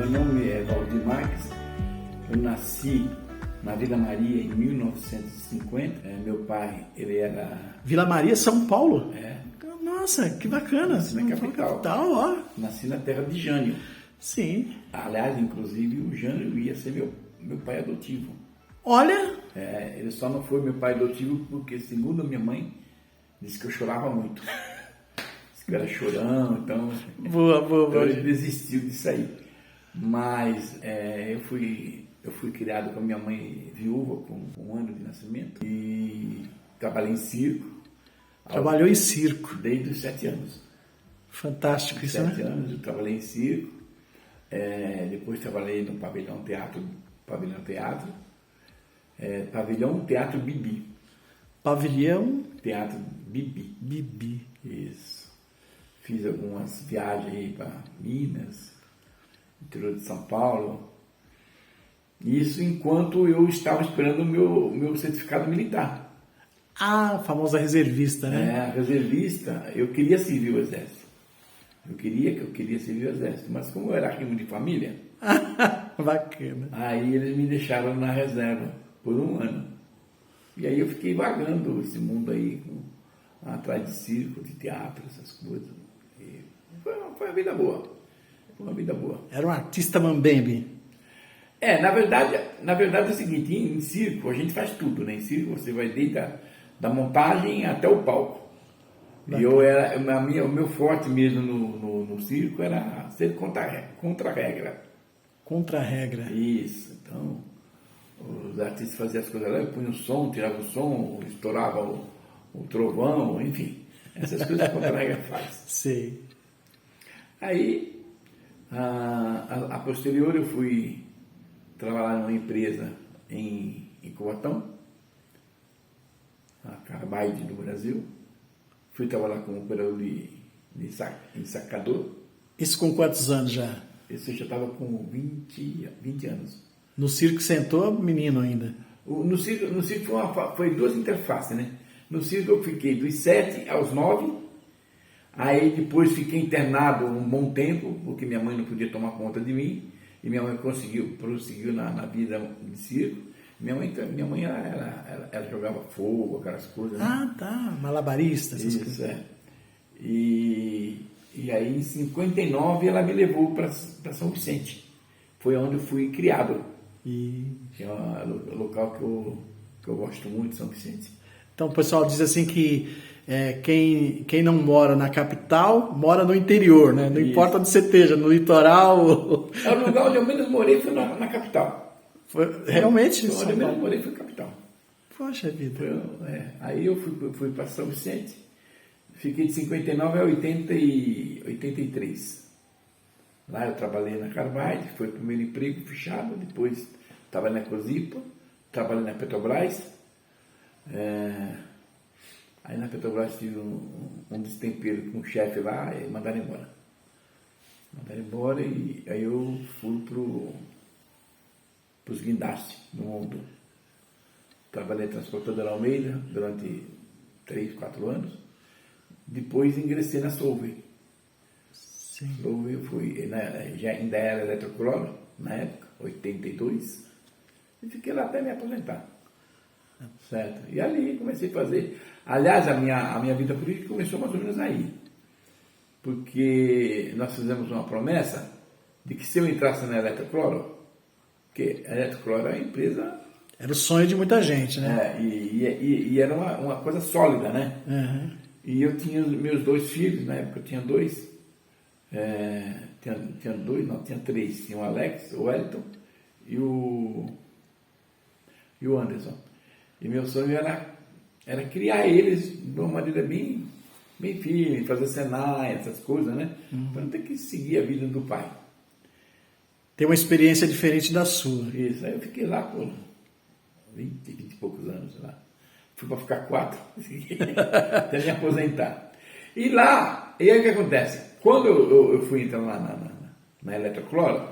meu nome é Valdir Marques, eu nasci na Vila Maria em 1950. Meu pai, ele era... Vila Maria, São Paulo? É. Nossa, que bacana. Nasci na capital, ó. Nasci na terra de Jânio. Sim. Aliás, inclusive, o Jânio ia ser meu pai adotivo. Olha! Ele só não foi meu pai adotivo porque, segundo a minha mãe, disse que eu chorava muito. Disse que eu era chorão, então... Boa. Então ele desistiu disso aí. Mas eu fui criado com a minha mãe viúva, com 1 ano de nascimento. E trabalhei em circo. Trabalhou em circo. Desde os 7 anos. Fantástico isso, né? 7 anos eu trabalhei em circo. Depois trabalhei no Pavilhão Teatro Bibi. Pavilhão Teatro Bibi. Bibi. Isso. Fiz algumas viagens aí para Minas, interior de São Paulo. Isso enquanto eu estava esperando o meu certificado militar. Ah, a famosa reservista, né? Reservista, eu queria servir o exército. Eu queria servir o exército, mas como eu era rimo de família... Bacana. Aí eles me deixaram na reserva por 1 ano. E aí eu fiquei vagando esse mundo aí, atrás de circo, de teatro, essas coisas. E foi uma vida boa. Foi uma vida boa. Era um artista mambembe. Na verdade é o seguinte, em circo a gente faz tudo, né? Em circo você vai desde da montagem até o palco. E o meu forte mesmo no circo era ser contra a regra. Contra a regra. Isso, então os artistas faziam as coisas lá, punham o som, tiravam o som, estourava o trovão, enfim, essas coisas que contra a regra faz. Sei. Aí, a posterior eu fui trabalhar numa empresa em Cubatão, a Carbide do Brasil. Fui trabalhar como operador de ensacador. Isso com quantos anos já? Isso eu já estava com 20 anos. No circo sentou menino ainda? No circo foi 2 interfaces, né? No circo eu fiquei dos 7 aos 9, aí depois fiquei internado um bom tempo, porque minha mãe não podia tomar conta de mim, e minha mãe prosseguiu na vida de circo. Minha mãe ela jogava fogo, aquelas coisas. Né? Ah, tá. Malabarista, essas Isso, coisas. E aí em 59 ela me levou para São Vicente. Foi onde eu fui criado. Que é um local que eu gosto muito, São Vicente. Então o pessoal diz assim que quem não mora na capital, mora no interior, né? Não importa onde você esteja, no litoral. O lugar onde eu menos morei foi na capital. Realmente? Onde eu menos morei foi na capital. Poxa vida. Aí eu fui para São Vicente, fiquei de 59 a 83. Lá eu trabalhei na Carbide, foi o primeiro emprego fechado, depois trabalhei na Cosipa, trabalhei na Petrobras. Aí na Petrobras tive um destempero com o chefe lá e mandaram embora. E aí eu fui para os guindastes no mundo. Trabalhei em transportadora Almeida durante 3, 4 anos. Depois ingressei na Solvay. Sim. Solvay eu fui, ainda era eletrocloro, na época, 82. E fiquei lá até me aposentar. Certo? E ali comecei a fazer. Aliás, a minha vida política começou mais ou menos aí. Porque nós fizemos uma promessa de que se eu entrasse na Eletrocloro, porque a Eletrocloro é uma empresa... Era o sonho de muita gente, né? E era uma coisa sólida, né? Uhum. E eu tinha meus 2 filhos, na época eu tinha 2. Tinha 3. Tinha o Alex, o Wellington e o Anderson. E meu sonho era criar eles de uma maneira bem firme, fazer Senai, essas coisas, né? Para não ter que seguir a vida do pai. Tem uma experiência diferente da sua. Isso, aí eu fiquei lá por 20 e poucos anos lá. Fui para ficar 4, até me aposentar. E aí o que acontece? Quando eu fui entrar lá na Eletrocloro,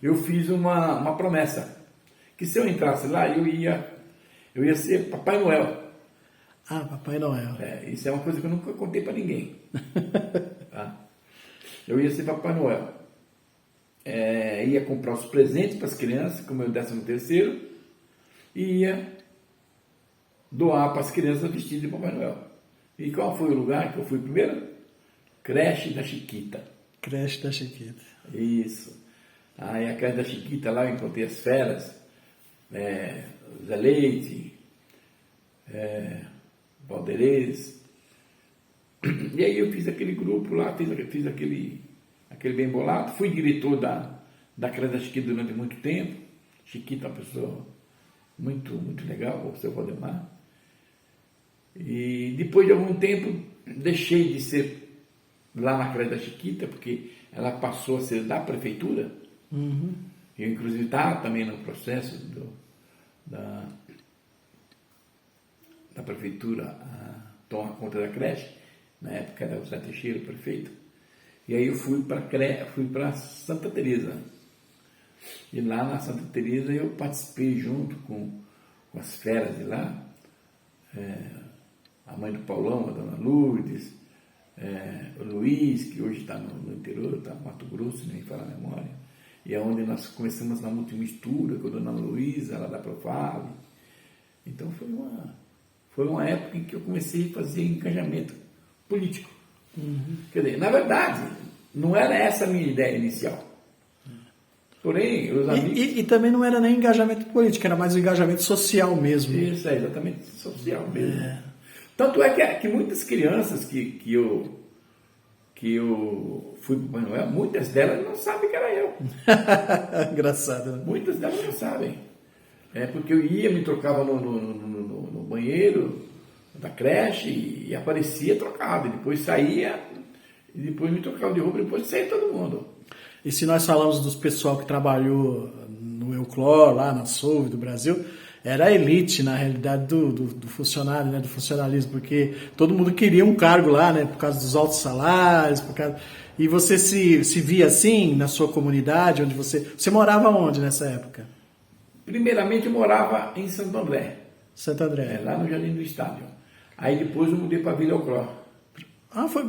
eu fiz uma promessa, que se eu entrasse lá, eu ia ser Papai Noel. Ah, Papai Noel. Isso é uma coisa que eu nunca contei para ninguém. Tá? Eu ia ser Papai Noel. ia comprar os presentes para as crianças, como é o 13º, e ia doar para as crianças vestido de Papai Noel. E qual foi o lugar que eu fui primeiro? Creche da Chiquita. Creche da Chiquita. Isso. Aí a creche da Chiquita lá eu encontrei as feras, Zé Leite, Valderez. E aí eu fiz aquele grupo lá, fiz aquele bem bolado, fui diretor da creche da Chiquita durante muito tempo. Chiquita é uma pessoa muito, muito legal, o seu Valdemar. E depois de algum tempo deixei de ser lá na creche da Chiquita, porque ela passou a ser da prefeitura. Uhum. Eu inclusive estava também no processo da prefeitura a tomar conta da creche, na época era o Zé Teixeira, o prefeito. E aí eu fui para Santa Teresa. E lá na Santa Teresa eu participei junto com as feras de lá, a mãe do Paulão, a dona Lourdes, o Luiz, que hoje está no interior, está no Mato Grosso, nem fala a memória, e é onde nós começamos na multimistura com a dona Luísa, lá da Profave. Então foi uma época em que eu comecei a fazer engajamento político. Uhum. Quer dizer, na verdade, não era essa a minha ideia inicial. Porém, os amigos... E também não era nem engajamento político, era mais um engajamento social mesmo. Isso, exatamente, social mesmo. Tanto é que muitas crianças que eu fui para o Papai Noel, muitas delas não sabem que era eu. Engraçado, né? Muitas delas não sabem. Porque eu ia, me trocava no banheiro da creche e aparecia trocado. E depois saía, e depois me trocava de roupa, e depois saía todo mundo. E se nós falamos dos pessoal que trabalhou no Euclor, lá na Solve do Brasil, era a elite, na realidade, do funcionário, né, do funcionalismo, porque todo mundo queria um cargo lá, né, por causa dos altos salários, E você se via assim na sua comunidade, onde você morava onde nessa época? Primeiramente eu morava em Santo André. Santo André. Lá no Jardim do Estádio. Aí depois eu mudei para Vila Euclor.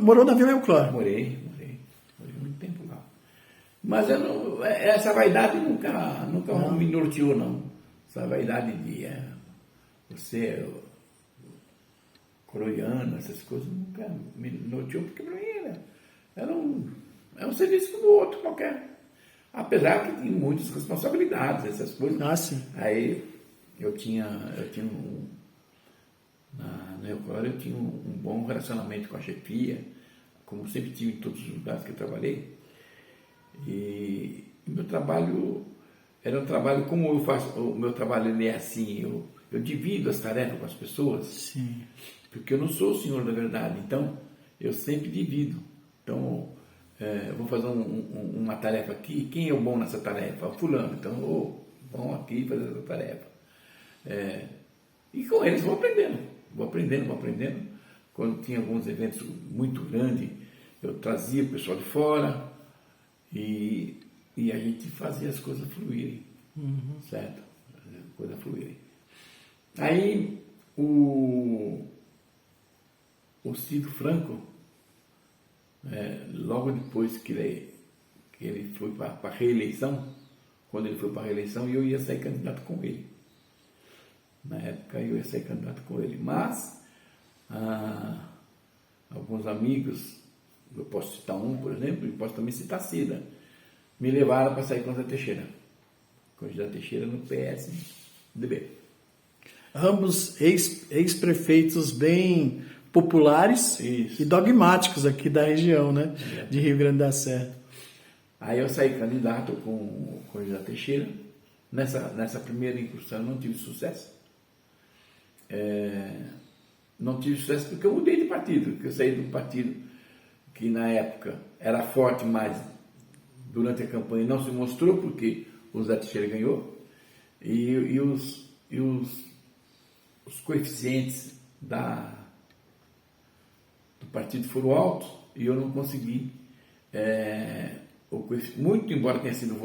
Morou na Vila Euclor? Morei muito tempo lá. Mas essa vaidade nunca me norteou, não. Essa vaidade de você coroiano, essas coisas, nunca me norteou, porque para mim era um serviço como o outro qualquer. Apesar que tinha muitas responsabilidades, essas coisas. Ah, sim. Aí eu tinha na Euclor eu tinha um bom relacionamento com a chefia, como sempre tive em todos os lugares que eu trabalhei. E meu trabalho era um trabalho, como eu faço, o meu trabalho ele é assim, eu divido as tarefas com as pessoas. Sim. Porque eu não sou o senhor da verdade, então eu sempre divido. Então, eu vou fazer uma tarefa aqui, quem é o bom nessa tarefa? O fulano, então eu vou aqui fazer essa tarefa. E com eles vou aprendendo. Quando tinha alguns eventos muito grandes, eu trazia o pessoal de fora e a gente fazia as coisas fluírem, certo? As coisas fluírem. Aí o Ciro Franco, logo depois que ele foi para a reeleição, quando ele foi para a reeleição, eu ia sair candidato com ele. Na época eu ia sair candidato com ele, mas alguns amigos, eu posso citar um, por exemplo, e posso também citar Cida, me levaram para sair com o Zé Teixeira. Com o Zé Teixeira no PSDB. Ambos ex-prefeitos bem populares. Isso. E dogmáticos aqui da região, né? De Rio Grande da Serra. Aí eu saí candidato com o José Teixeira. Nessa primeira incursão não tive sucesso. Não tive sucesso porque eu mudei de partido. Porque eu saí de um partido que na época era forte, mas durante a campanha não se mostrou porque o José Teixeira ganhou. E os coeficientes do partido foram altos e eu não consegui, muito embora tenha sido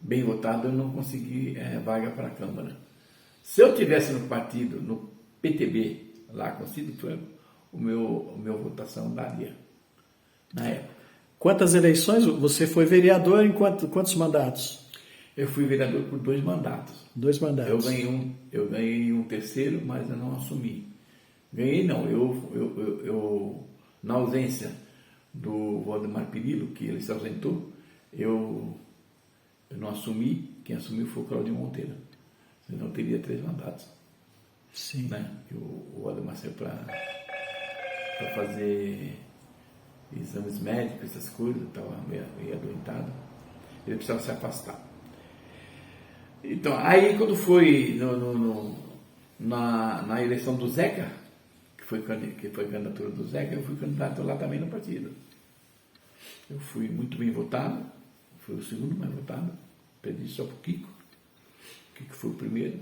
bem votado, eu não consegui vaga para a Câmara. Se eu tivesse no partido, no PTB, lá com o Ciro Franco, a minha votação daria, na época. Quantas eleições? Você foi vereador em quantos mandatos? Eu fui vereador por 2 mandatos. 2 mandatos. Eu ganhei um terceiro, mas eu não assumi. Ganhei não, eu na ausência do Valdemar Perillo, que ele se ausentou, eu não assumi, quem assumiu foi o Claudio Monteiro. Senão eu teria 3 mandatos. Sim. Né? O Valdemar saiu para fazer exames médicos, essas coisas, estava meio adoentado. Ele precisava se afastar. Então, aí quando foi na eleição do Zeca, que foi a candidatura do Zeca, eu fui candidato lá também no partido. Eu fui muito bem votado, fui o segundo mais votado, perdi só para o Kiko. O Kiko foi o primeiro.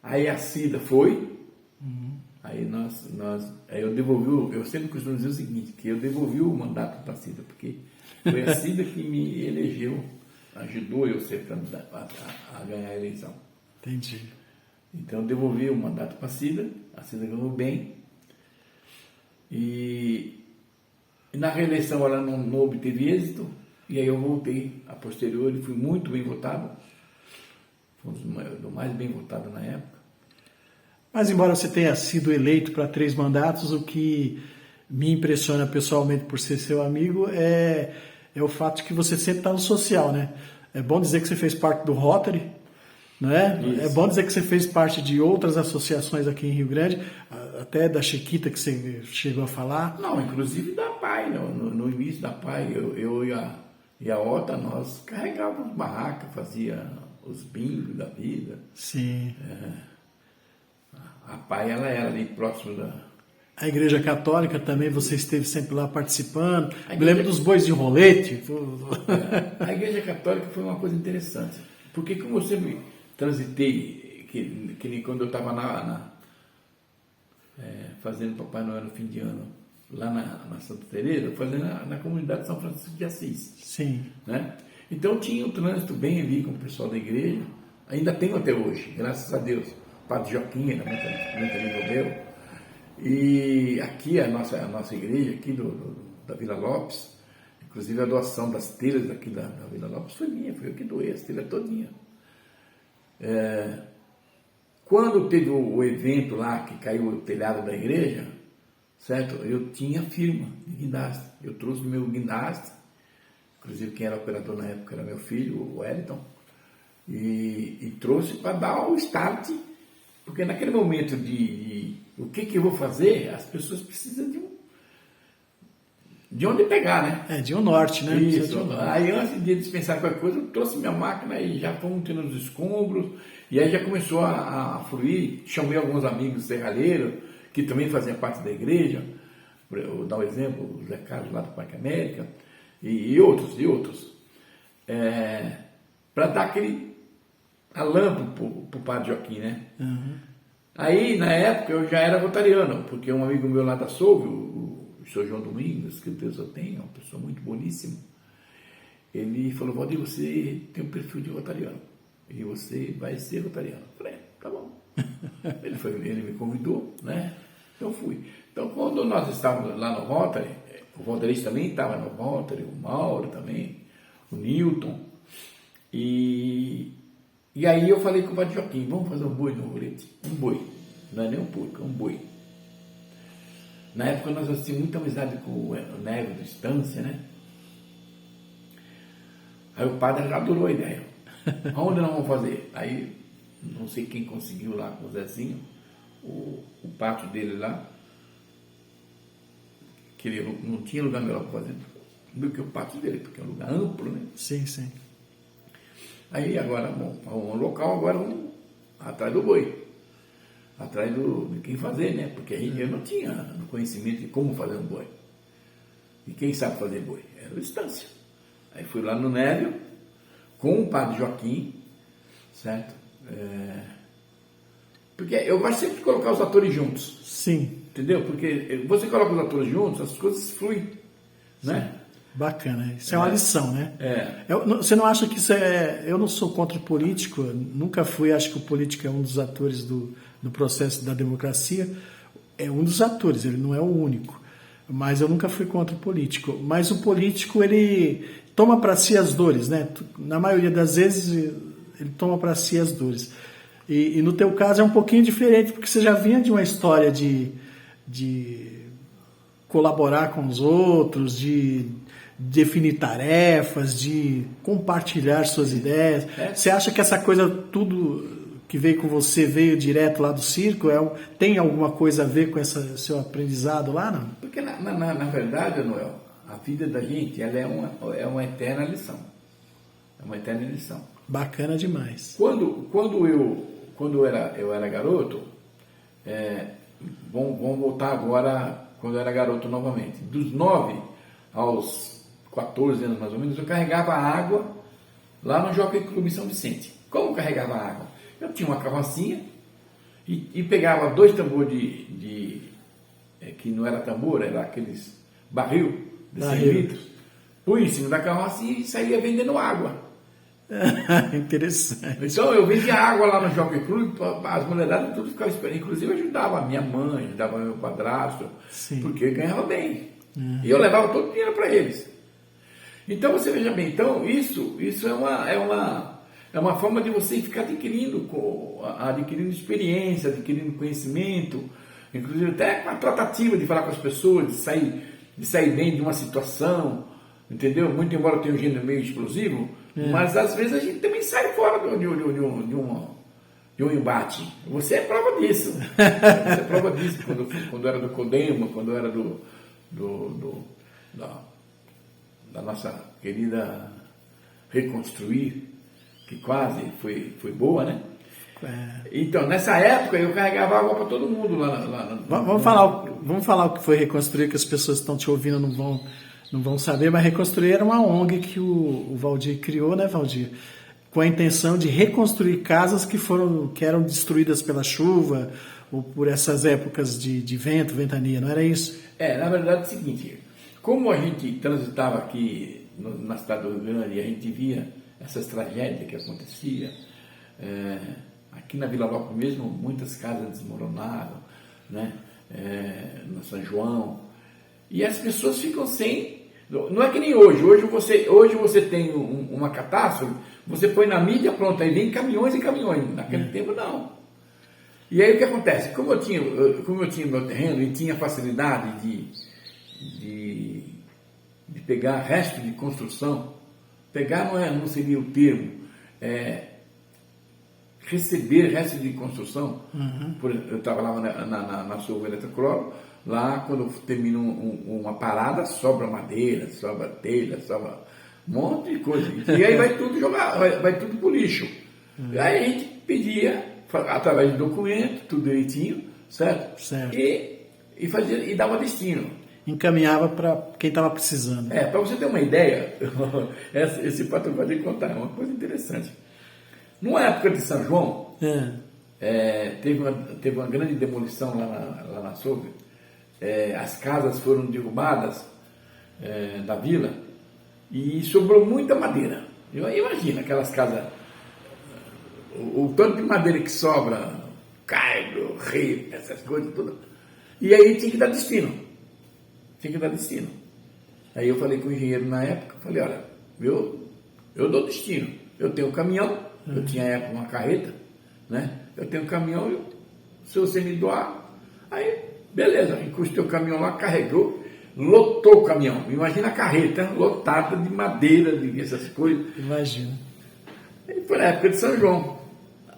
Aí a Cida foi, aí eu devolvi, eu sempre costumo dizer o seguinte, que eu devolvi o mandato para a Cida, porque foi a Cida que me elegeu, ajudou eu a ser candidato a ganhar a eleição. Entendi. Então eu devolvi o mandato para a Cida ganhou bem, e na reeleição ela não obteve êxito, e aí eu voltei a posteriori e fui muito bem votado, fui um dos mais bem votados na época. Mas embora você tenha sido eleito para 3 mandatos, o que me impressiona pessoalmente por ser seu amigo é o fato de que você sempre está no social, né? É bom dizer que você fez parte do Rotary, né? Isso. É bom dizer que você fez parte de outras associações aqui em Rio Grande, até da Chiquita que você chegou a falar. Não, inclusive da PAI, no início da PAI, eu e a Ota, nós carregávamos barraca, fazia os bingos da vida. Sim. A PAI, ela era ali próximo da... A Igreja Católica também, você esteve sempre lá participando. Me lembro dos bois de rolete. A Igreja Católica foi uma coisa interessante, porque como eu sempre transitei, que nem quando eu estava fazendo Papai Noel no fim de ano, lá na Santa Teresa, fazendo na comunidade de São Francisco de Assis. Sim. Né? Então tinha um trânsito bem ali com o pessoal da igreja, ainda tenho até hoje, graças a Deus. O Padre Joaquim era muito amigo meu. E aqui a nossa igreja, aqui da Vila Lopes, inclusive a doação das telhas aqui da Vila Lopes foi minha, foi eu que doei as telhas todinha. Quando teve o evento lá, que caiu o telhado da igreja, certo? Eu tinha firma de guindaste. Eu trouxe o meu guindaste, inclusive quem era operador na época era meu filho, o Wellington, e trouxe para dar o start, porque naquele momento de o que eu vou fazer, as pessoas precisam de onde pegar, né? De um norte, né? Isso. Aí antes de dispensar qualquer coisa, eu trouxe minha máquina e já fomos tendo os escombros, e aí já começou a fluir. Chamei alguns amigos serralheiros, que também faziam parte da igreja, vou dar um exemplo, o Zé Carlos lá do Parque América, e outros, para dar aquele alampo para o Padre Joaquim, né? Uhum. Aí, na época, eu já era rotariano, porque um amigo meu lá da Souve, o Sr. João Domingos, que Deus o tenha, uma pessoa muito boníssima, ele falou: Valdir, você tem um perfil de rotariano, e você vai ser rotariano. Eu falei: tá bom. Ele me convidou, né? Eu fui. Então, quando nós estávamos lá no Rotary, o Valdirista também estava no Rotary, o Mauro também, o Newton, e aí eu falei com o Padre Joaquim: vamos fazer um boi no rolete? Um boi. Não é nem um porco, é um boi. Na época nós tínhamos muita amizade com o Nélio da Estância, né? Aí o padre já adorou a ideia. Aonde nós vamos fazer? Aí, não sei quem conseguiu lá com o Zezinho, o pátio dele lá, que ele não tinha lugar melhor para fazer do que o pátio dele, porque é um lugar amplo, né? Sim, sim. Aí agora, um local agora atrás do boi, atrás de quem fazer, né? Porque aí eu não tinha conhecimento de como fazer um boi. E quem sabe fazer boi? Era o Estância. Aí fui lá no Nélio, com o Padre Joaquim, certo? Porque eu gosto sempre de colocar os atores juntos. Sim. Entendeu? Porque você coloca os atores juntos, as coisas fluem, né? Bacana, isso é uma lição, né? É. Você não acha que isso é... Eu não sou contra o político, nunca fui, acho que o político é um dos atores do processo da democracia, é um dos atores, ele não é o único. mas eu nunca fui contra o político. Mas o político, ele toma para si as dores, né? Na maioria das vezes, ele toma para si as dores. E no teu caso é um pouquinho diferente, porque você já vinha de uma história de colaborar com os outros, de definir tarefas, de compartilhar suas ideias. Você acha que essa coisa, tudo que veio com você, veio direto lá do circo? Tem alguma coisa a ver com esse seu aprendizado lá, não? Porque, na verdade, Noel, a vida da gente ela é uma eterna lição. É uma eterna lição. Bacana demais. Quando eu era garoto, vamos voltar agora, quando eu era garoto novamente. Dos 9 aos 14 anos mais ou menos, eu carregava água lá no Jockey Clube São Vicente. Como eu carregava água? Eu tinha uma carrocinha e pegava 2 tambores que não era tambor, era aqueles barril de 100 litros, punha em cima da carrocinha e saía vendendo água. Interessante. Então eu vendia água lá no Jockey Club, as mulheradas tudo ficavam esperando. Inclusive eu ajudava a minha mãe, ajudava meu padrasto, porque eu ganhava bem. E eu levava todo o dinheiro para eles. Então você veja bem, então isso é uma forma de você ficar adquirindo experiência, adquirindo conhecimento, inclusive até com a tratativa de falar com as pessoas, de sair bem de uma situação, entendeu? Muito embora eu tenha um gênero meio explosivo, mas às vezes a gente também sai fora de um embate. Você é prova disso. Você é prova disso quando era do Codema, quando era da nossa querida Reconstruir, que quase foi boa, né? Então, nessa época, eu carregava água para todo mundo lá. Vamos falar o que foi Reconstruir, que as pessoas que estão te ouvindo não vão saber, mas Reconstruir era uma ONG que o Valdir criou, né, Valdir? Com a intenção de reconstruir casas que eram destruídas pela chuva ou por essas épocas de vento, ventania, não era isso? Na verdade é o seguinte, como a gente transitava aqui na cidade do Rio Grande e a gente via essas tragédias que aconteciam, aqui na Vila Lopes mesmo, muitas casas desmoronaram, né? No São João, e as pessoas ficam sem. Não é que nem hoje. Hoje você tem uma catástrofe, você põe na mídia, pronto, aí vem caminhões e caminhões. Naquele tempo não. E aí o que acontece? Como eu tinha meu terreno e tinha facilidade de pegar resto de construção, pegar não seria o termo, receber resto de construção. Eu estava lá na Sul Eletrocloro, lá quando termina uma parada, sobra madeira, sobra telha, sobra um monte de coisa. E aí vai tudo vai tudo pro lixo. Aí a gente pedia, através de documento, tudo direitinho, certo? E fazia, e dava destino. Encaminhava para quem estava precisando. Para você ter uma ideia, esse patrão vai lhe contar uma coisa interessante. Numa época de São João, teve uma grande demolição lá na Soube. As casas foram derrubadas da vila e sobrou muita madeira. Imagina aquelas casas, o tanto de madeira que sobra, caibro, rio, essas coisas tudo. E aí tinha que dar destino. Aí eu falei com o engenheiro na época, falei, olha, eu dou destino. Eu tenho um caminhão, eu tinha na época uma carreta, né? Eu tenho um caminhão, se você me doar, aí beleza, encostei o caminhão lá, carregou, lotou o caminhão. Imagina a carreta lotada de madeira, de essas coisas. Imagina. Aí foi na época de São João.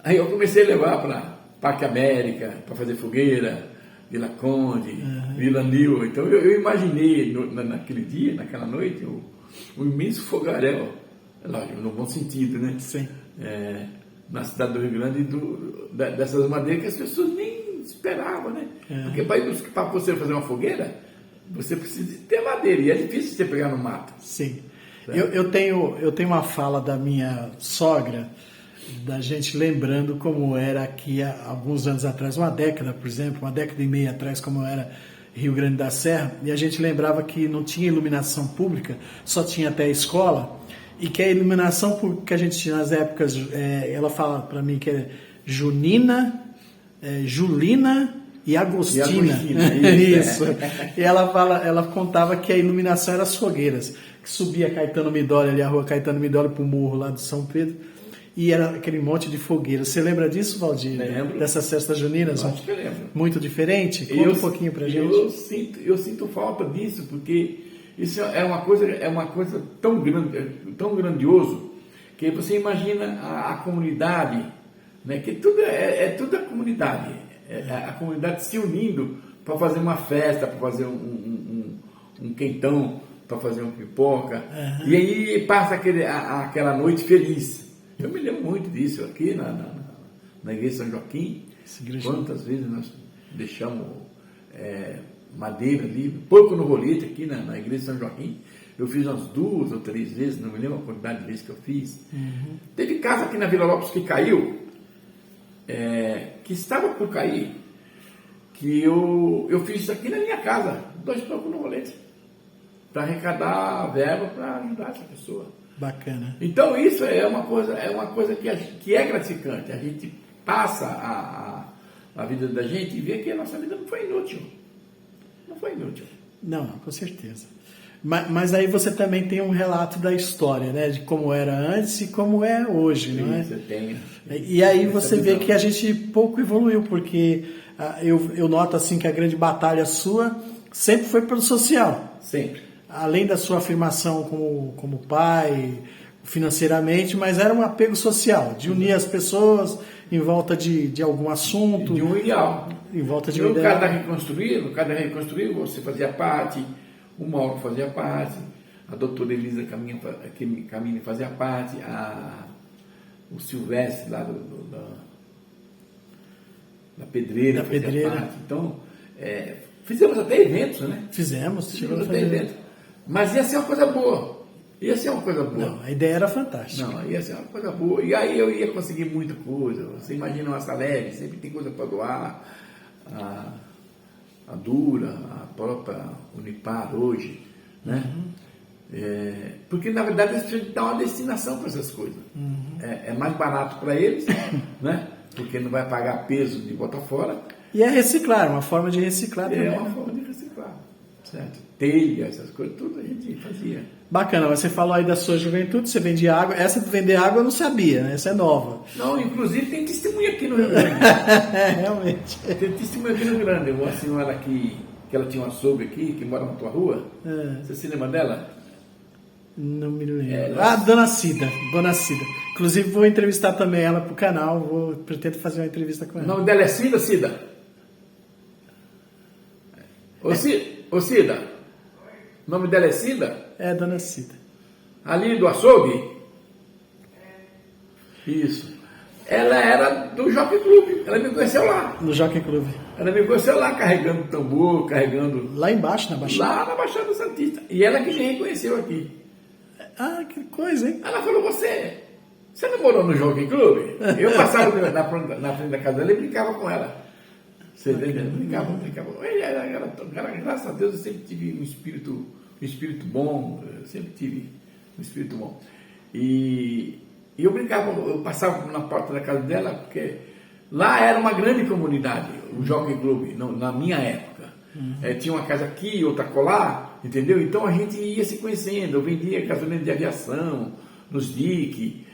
Aí eu comecei a levar para Parque América, para fazer fogueira, Vila Conde, Vila Nil. Então eu imaginei naquele dia, naquela noite, o imenso fogaréu, lógico, no bom sentido, né? Sim. Na cidade do Rio Grande, dessas madeiras que as pessoas nem esperavam, né? Porque para você fazer uma fogueira, você precisa ter madeira, e é difícil você pegar no mato. Sim. Eu tenho uma fala da minha sogra, da gente lembrando como era aqui há alguns anos atrás, uma década, por exemplo, uma década e meia atrás, como era Rio Grande da Serra, e a gente lembrava que não tinha iluminação pública, só tinha até a escola, e que a iluminação pública que a gente tinha nas épocas, ela fala para mim que é Julina, e Agostina. Isso. Isso. E ela contava que a iluminação era as fogueiras, que subia Caetano Midoli, ali a rua Caetano Midoli pro morro lá de São Pedro, e era aquele monte de fogueiras. Você lembra disso, Valdir? Lembro. Dessas festas juninas? Acho que eu lembro. Muito diferente? Conta um pouquinho pra gente. Eu sinto falta disso, porque isso é uma coisa tão grande, tão grandioso, que você imagina a comunidade, né? Que tudo tudo a comunidade, a comunidade se unindo para fazer uma festa, para fazer um quentão, para fazer uma pipoca, e aí passa aquela noite feliz. Eu me lembro muito disso aqui na igreja de São Joaquim. Quantas vezes nós deixamos madeira ali, porco no rolete aqui na igreja de São Joaquim. Eu fiz umas 2 ou 3 vezes, não me lembro a quantidade de vezes que eu fiz. Teve casa aqui na Vila Lopes que caiu, que estava por cair, que eu fiz isso aqui na minha casa, 2 porcos no rolete, para arrecadar verba para ajudar essa pessoa. Bacana. Então isso é uma coisa que é gratificante. A gente passa a vida da gente e vê que a nossa vida não foi inútil. Não foi inútil. Não, com certeza. Mas aí você também tem um relato da história, né? De como era antes e como é hoje, não é? Você tem. E aí você vê que a gente pouco evoluiu, porque eu noto assim que a grande batalha sua sempre foi pelo social. Sempre. Além da sua afirmação como pai, financeiramente, mas era um apego social, de unir as pessoas em volta de algum assunto. De um ideal. Em volta de um no ideal. No caso da Reconstruir, você fazia parte, o Mauro fazia parte, a doutora Elisa Camini fazia parte, o Silvestre lá da Pedreira fazia parte. Então, fizemos até eventos, né? Fizemos até eventos. Mas ia ser uma coisa boa. Não, a ideia era fantástica. Não, ia ser uma coisa boa. E aí eu ia conseguir muita coisa. Você imagina uma Saleve, sempre tem coisa para doar. A Dura, a própria Unipar hoje, né? Porque na verdade eles precisam dar uma destinação para essas coisas. É mais barato para eles, né? Porque não vai pagar peso de botar fora. E é reciclar, uma forma de reciclar também. É uma forma de reciclar, certo? Telha, essas coisas, tudo a gente fazia. Bacana, você falou aí da sua juventude, você vendia água. Essa de vender água eu não sabia, né? Essa é nova. Não, inclusive tem testemunha aqui no Rio Grande. Realmente. Tem testemunha aqui no Rio Grande. Uma senhora que ela tinha uma sogra aqui, que mora na tua rua. Você se lembra dela? Não me lembro. Dona Cida. Inclusive vou entrevistar também ela pro canal, pretendo fazer uma entrevista com ela. O nome dela é Cida? Ô Cida, o nome dela é Cida? É, Dona Cida. Ali do açougue? Isso. Ela era do Jockey Club, ela me conheceu lá. No Jockey Club. Ela me conheceu lá, carregando tambor, carregando... Lá embaixo, na Baixada? Lá na Baixada Santista. E ela que me reconheceu aqui. Ah, que coisa, hein? Ela falou, você não morou no Jockey Club? Eu passava na frente da casa dela e brincava com ela. Você entendeu? Brincava. Graças a Deus eu sempre tive um espírito bom, E eu brincava, eu passava na porta da casa dela, porque lá era uma grande comunidade, o Jockey Club, na minha época. Tinha uma casa aqui, outra colar, entendeu? Então a gente ia se conhecendo, eu vendia gasolina de aviação, nos DIC,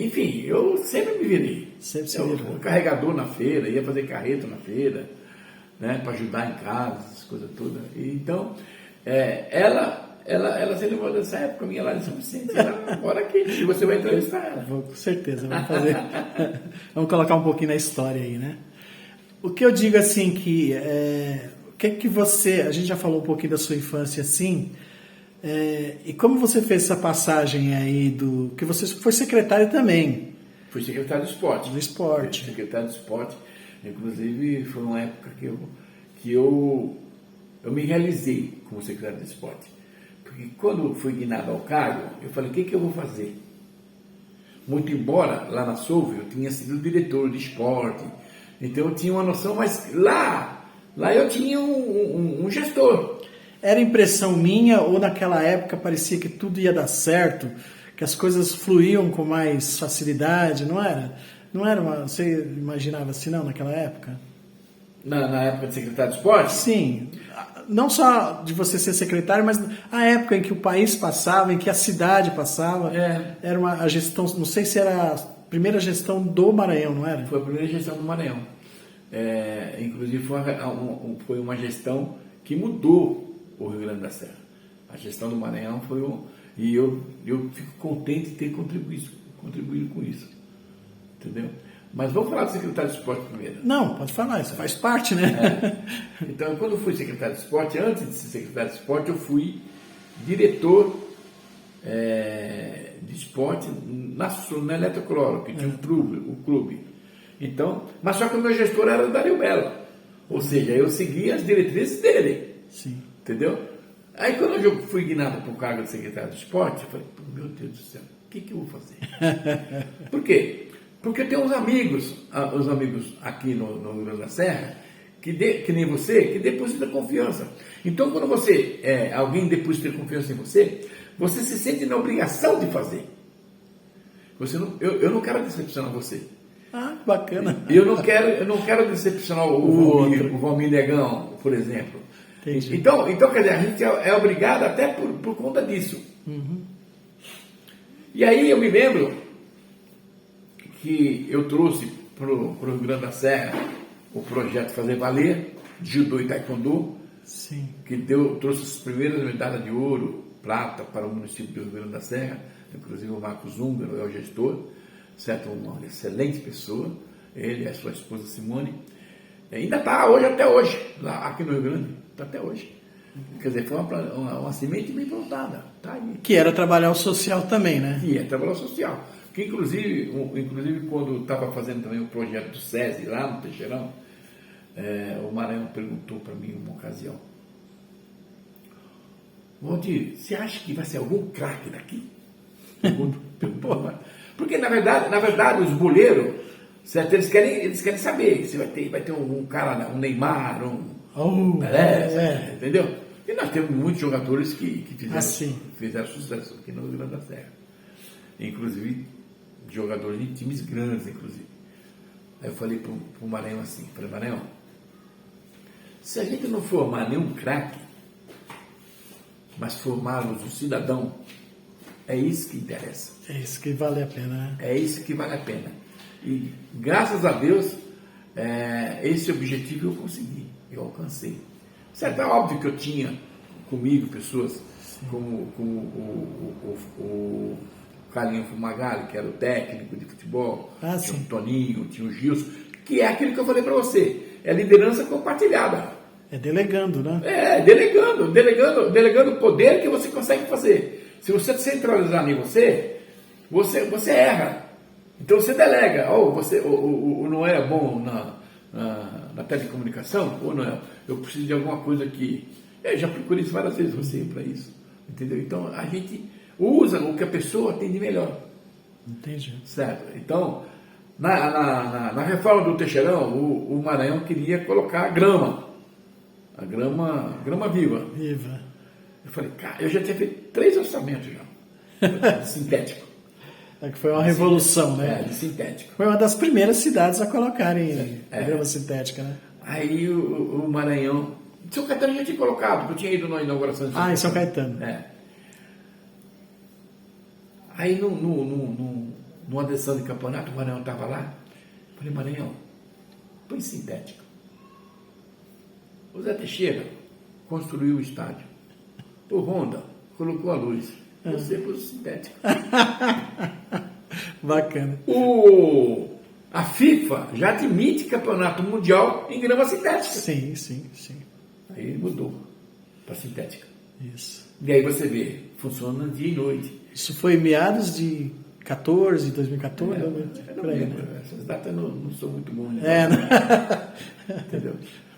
enfim, eu sempre me virei. Sempre se virou. Carregador na feira, ia fazer carreto na feira, né, para ajudar em casa, essas coisas todas. E, então, ela se lembrou dessa época minha lá de São Vicente. Agora que você vai entrevistar ela. Vou, com certeza, vamos fazer. Vamos colocar um pouquinho na história aí, né? O que eu digo assim que o que você, a gente já falou um pouquinho da sua infância assim, e como você fez essa passagem aí que você foi secretário também? Fui secretário do esporte. Do esporte. Fui secretário do esporte. Inclusive foi uma época que eu me realizei como secretário do esporte. Porque quando fui guinado ao cargo, eu falei, o que eu vou fazer? Muito embora lá na Solve eu tinha sido diretor de esporte, então eu tinha uma noção, mas lá eu tinha um gestor. Era impressão minha ou naquela época parecia que tudo ia dar certo, que as coisas fluíam com mais facilidade, não era? Não era você imaginava assim não naquela época? Na época de secretário de esporte? Sim. Não só de você ser secretário, mas a época em que o país passava, em que a cidade passava. Era a gestão, não sei se era a primeira gestão do Maranhão, não era? Foi a primeira gestão do Maranhão. Inclusive foi uma gestão que mudou o Rio Grande da Serra. A gestão do Maranhão foi e eu fico contente de ter contribuído com isso. Entendeu? Mas vamos falar do secretário de esporte primeiro. Não, pode falar, isso faz parte, né? Então, quando eu fui secretário de esporte, antes de ser secretário de esporte, eu fui diretor de esporte na Eletrocloro, que tinha o clube. Então, mas só que o meu gestor era o Dario Mello. Ou seja, eu seguia as diretrizes dele. Sim. Entendeu? Aí quando eu fui guinado para o cargo de secretário de esporte, eu falei, meu Deus do céu, o que eu vou fazer? Por quê? Porque eu tenho uns amigos aqui no Rio Grande da Serra, que nem você, que depositam confiança. Então, quando alguém deposita confiança em você, você se sente na obrigação de fazer. Eu não quero decepcionar você. Ah, bacana. Eu não quero decepcionar o Valmir Negão, por exemplo. Entendi. Então, quer dizer, a gente é obrigado até por conta disso. Uhum. E aí eu me lembro que eu trouxe para o Rio Grande da Serra o projeto Fazer Valer, Judô e Taekwondo, Sim. que trouxe as primeiras medalhas de ouro, prata para o município do Rio Grande da Serra, inclusive o Marcos Húngaro é o gestor, certo? Uma excelente pessoa, ele e a sua esposa Simone, ainda está até hoje, lá aqui no Rio Grande, está até hoje. Quer dizer, foi uma semente bem plantada, tá aí. Que era trabalhar o social também, né? Que é trabalhar social. Que inclusive quando estava fazendo também o projeto do SESI lá no Teixeirão, o Maranhão perguntou para mim uma ocasião: Valdir, você acha que vai ser algum craque daqui? Perguntou. Porque na verdade os boleiros, certo? Eles querem saber se vai ter um cara, um Neymar, entendeu? E nós temos muitos jogadores que fizeram sucesso aqui no Rio Grande da Serra. Inclusive jogadores de times grandes, inclusive. Aí eu falei para o Maranhão assim, Maranhão, se a gente não formar nenhum craque, mas formarmos um cidadão, é isso que interessa. É isso que vale a pena, né? É isso que vale a pena. E graças a Deus, esse objetivo eu consegui, eu alcancei. Certo, é óbvio que eu tinha comigo pessoas como o Carlinho Fumagalli, que era o técnico de futebol, tinha o Toninho, tinha o Gilson, que é aquilo que eu falei para você, é liderança compartilhada. É delegando, né? Delegando o poder que você consegue fazer. Se você centralizar em você erra. Então você delega. Ou não é bom na telecomunicação, ou não é. Eu preciso de alguma coisa que... Eu já procurei isso várias vezes, você para isso. Entendeu? Então a gente usa o que a pessoa tem de melhor. Entendi. Certo? Então, na reforma do Teixeirão, o Maranhão queria colocar grama. A grama viva. Eu falei, cara, eu já tinha feito 3 orçamentos já. De sintético. Que foi uma revolução, né? De sintético. Foi uma das primeiras cidades a colocarem grama sintética, né? Aí o Maranhão... São Caetano já tinha colocado, porque eu tinha ido na inauguração de São Caetano. Em São Caetano. Aí numa decisão de campeonato, o Maranhão estava lá. Eu falei, Maranhão, põe sintético. O Zé Teixeira construiu o estádio. O Honda colocou a luz. Você pôs o sintético. Bacana. A FIFA já admite campeonato mundial em grama sintética. Sim. Aí ele mudou para sintética. Isso. E aí você vê, funciona dia e noite. Isso foi meados de 2014? Eu não lembro. Essas datas eu não sou muito bom. Entendeu?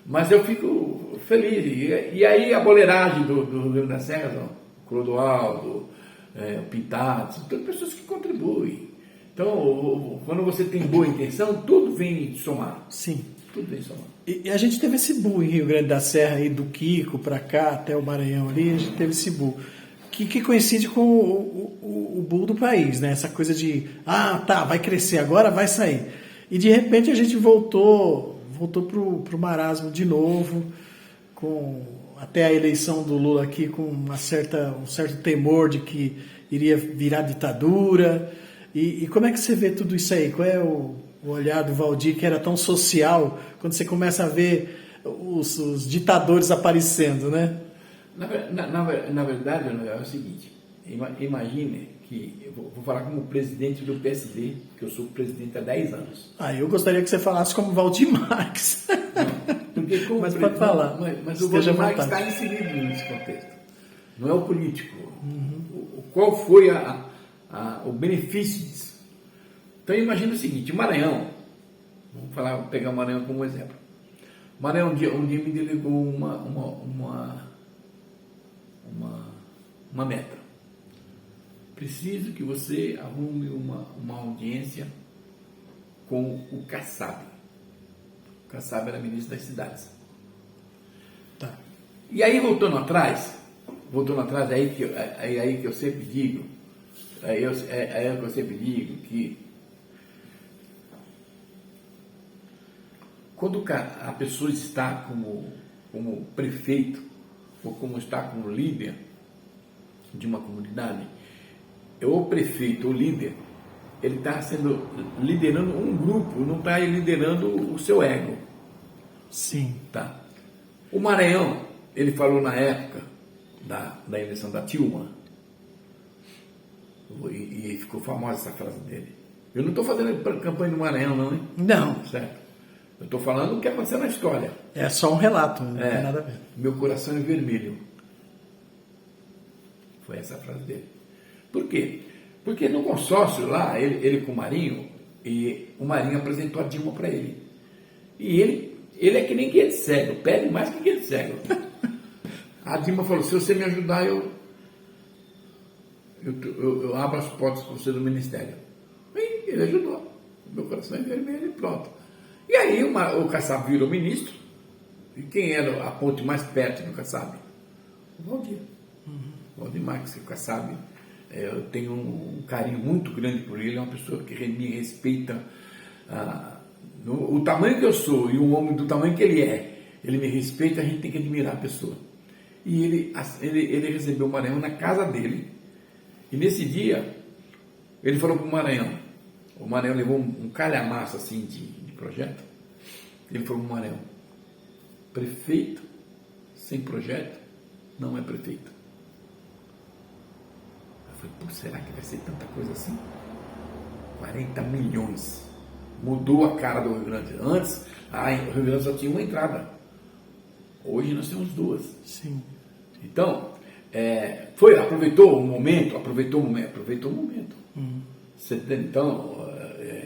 Mas eu fico feliz. E aí a boleiragem do Rio Grande da Serra, o Clodoaldo, o Pintado, são todas pessoas que contribuem. Então, quando você tem boa intenção, tudo vem somar. Sim. Tudo vem somar. E a gente teve esse boom em Rio Grande da Serra, aí do Kiko para cá, até o Maranhão ali, a gente teve esse boom. Que coincide com o boom do país, né? Essa coisa de, vai crescer, agora vai sair. E de repente a gente voltou voltou pro marasmo de novo, com até a eleição do Lula aqui com um certo temor de que iria virar ditadura. E como é que você vê tudo isso aí? Qual é o olhar do Valdir, que era tão social, quando você começa a ver os ditadores aparecendo, né? Na verdade, é o seguinte, imagine que, eu vou falar como presidente do PSD, que eu sou presidente há 10 anos. Eu gostaria que você falasse como Valdir Marx. Não, porque como mas pode falar. Mas o Valdir Marx está inserido nesse contexto. Não é o político. Qual foi o benefício disso? Então imagina o seguinte, o Maranhão, vamos pegar o Maranhão como exemplo. O Maranhão um dia me delegou uma meta. Preciso que você arrume uma audiência com o Kassab. O Kassab era ministro das cidades. Tá. E aí voltando atrás, aí que eu sempre digo, que quando a pessoa está como prefeito ou como está como líder de uma comunidade, o prefeito ou líder, ele está liderando um grupo, não está liderando o seu ego. Sim. Tá. O Maranhão, ele falou na época da eleição da Tilma, e ficou famosa essa frase dele. Eu não estou fazendo campanha no Maranhão, não, hein? Não. Certo? Eu estou falando o que aconteceu na história. É só um relato, não tem nada a ver. Meu coração é vermelho. Foi essa a frase dele. Por quê? Porque no consórcio lá, ele com o Marinho, e o Marinho apresentou a Dilma para ele. E ele é que nem guia de cego, pede mais que guia de cego. A Dilma falou, se você me ajudar, eu abro as portas para você do ministério. E ele ajudou. Meu coração é vermelho e pronto. E aí o Kassab virou ministro. E quem era a ponte mais perto do Kassab? O Valdir. O Valdir Marx, o Kassab. Eu tenho um carinho muito grande por ele. É uma pessoa que me respeita. O tamanho que eu sou e um homem do tamanho que ele é, ele me respeita, a gente tem que admirar a pessoa. E ele recebeu o Maranhão na casa dele. E nesse dia, ele falou para o Maranhão levou um calhamaço assim de projeto. Ele falou para o Maranhão, prefeito sem projeto não é prefeito. Eu falei, será que vai ser tanta coisa assim? 40 milhões. Mudou a cara do Rio Grande. Antes, o Rio Grande só tinha uma entrada. Hoje nós temos duas. Sim. Então, aproveitou o momento. Então,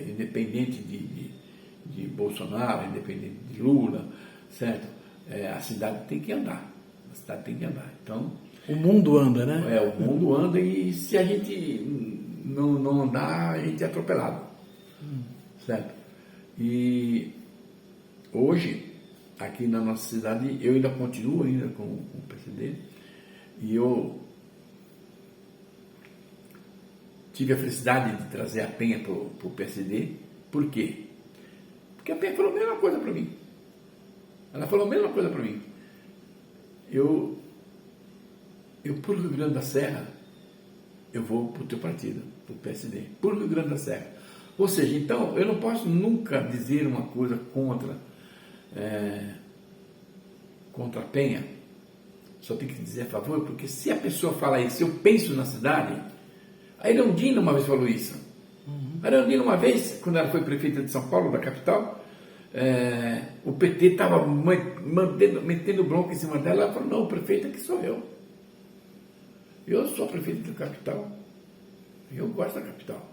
independente de Bolsonaro, independente de Lula, certo? A cidade tem que andar. Então, o mundo anda, né? O mundo anda e se a gente não andar, a gente é atropelado. Certo? E hoje, aqui na nossa cidade, eu ainda continuo com o PSD e eu tive a felicidade de trazer a Penha para o PSD. Por quê? Porque a Penha falou a mesma coisa para mim. Ela falou a mesma coisa para mim. Eu por Rio Grande da Serra, eu vou para o teu partido, para o PSD. Por Rio Grande da Serra. Ou seja, então, eu não posso nunca dizer uma coisa contra a Penha. Só tem que dizer a favor, porque se a pessoa fala isso, se eu penso na cidade... A Irondina uma vez falou isso. A Irondina uma vez, quando ela foi prefeita de São Paulo, da capital, o PT estava metendo bronca em cima dela. Ela falou, não, o prefeito aqui sou eu. Eu sou a prefeita da capital. Eu gosto da capital.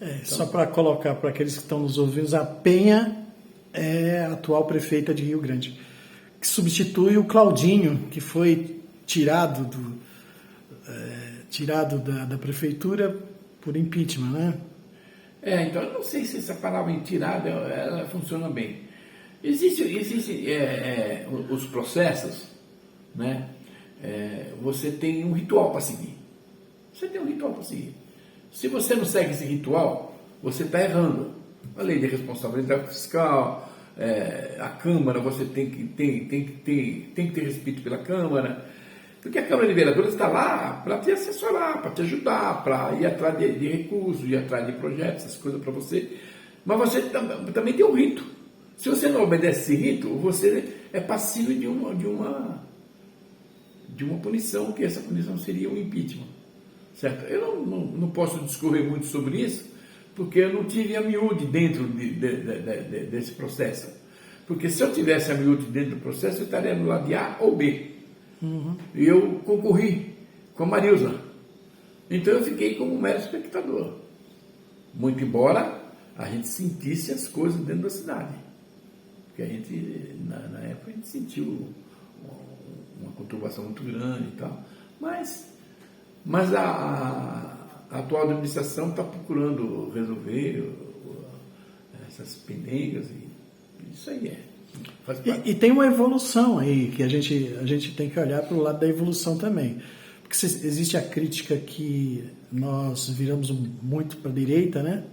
Então, só para colocar para aqueles que estão nos ouvindo, a Penha é a atual prefeita de Rio Grande, que substitui o Claudinho, que foi tirado da prefeitura por impeachment, né? Então eu não sei se essa palavra em tirada ela funciona bem. Existem os processos, né? Você tem um ritual para seguir. Se você não segue esse ritual, você está errando. A lei de responsabilidade fiscal, a Câmara, você tem que ter respeito pela Câmara, porque a Câmara de Vereadores está lá para te assessorar, para te ajudar, para ir atrás de recursos, ir atrás de projetos, essas coisas para você. Mas você também tem um rito. Se você não obedece esse rito, você é passível de uma punição, que essa punição seria um impeachment. Certo? Eu não posso discorrer muito sobre isso, porque eu não tive a miúde dentro desse processo. Porque se eu tivesse a miúde dentro do processo, eu estaria no lado de A ou B. Uhum. E eu concorri com a Marilza. Então eu fiquei como um mero espectador. Muito embora a gente sentisse as coisas dentro da cidade. Porque a gente, na época, a gente sentiu uma conturbação muito grande e tal. Mas a atual administração está procurando resolver essas pendengas e isso aí e tem uma evolução aí, que a gente tem que olhar para o lado da evolução também. Porque existe a crítica que nós viramos muito para a direita, né?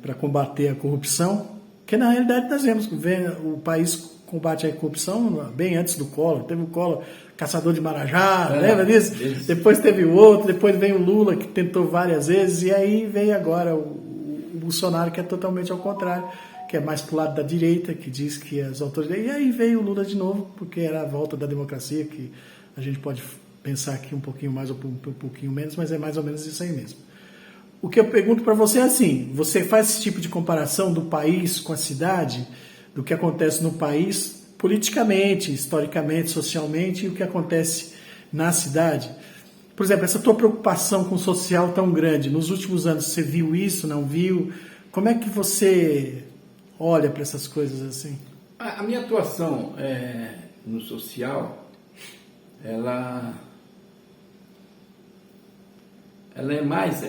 Para combater a corrupção, que na realidade nós vemos o país combate a corrupção bem antes do Collor. Teve o Collor, caçador de Marajá, lembra disso? Depois teve o outro, depois vem o Lula, que tentou várias vezes, e aí vem agora o Bolsonaro, que é totalmente ao contrário, que é mais pro lado da direita, que diz que as autoridades... E aí veio o Lula de novo, porque era a volta da democracia, que a gente pode pensar aqui um pouquinho mais ou um pouquinho menos, mas é mais ou menos isso aí mesmo. O que eu pergunto para você é assim, você faz esse tipo de comparação do país com a cidade, do que acontece no país, politicamente, historicamente, socialmente, e o que acontece na cidade? Por exemplo, essa tua preocupação com o social tão grande, nos últimos anos você viu isso, não viu? Como é que você olha para essas coisas assim? A minha atuação no social, ela é mais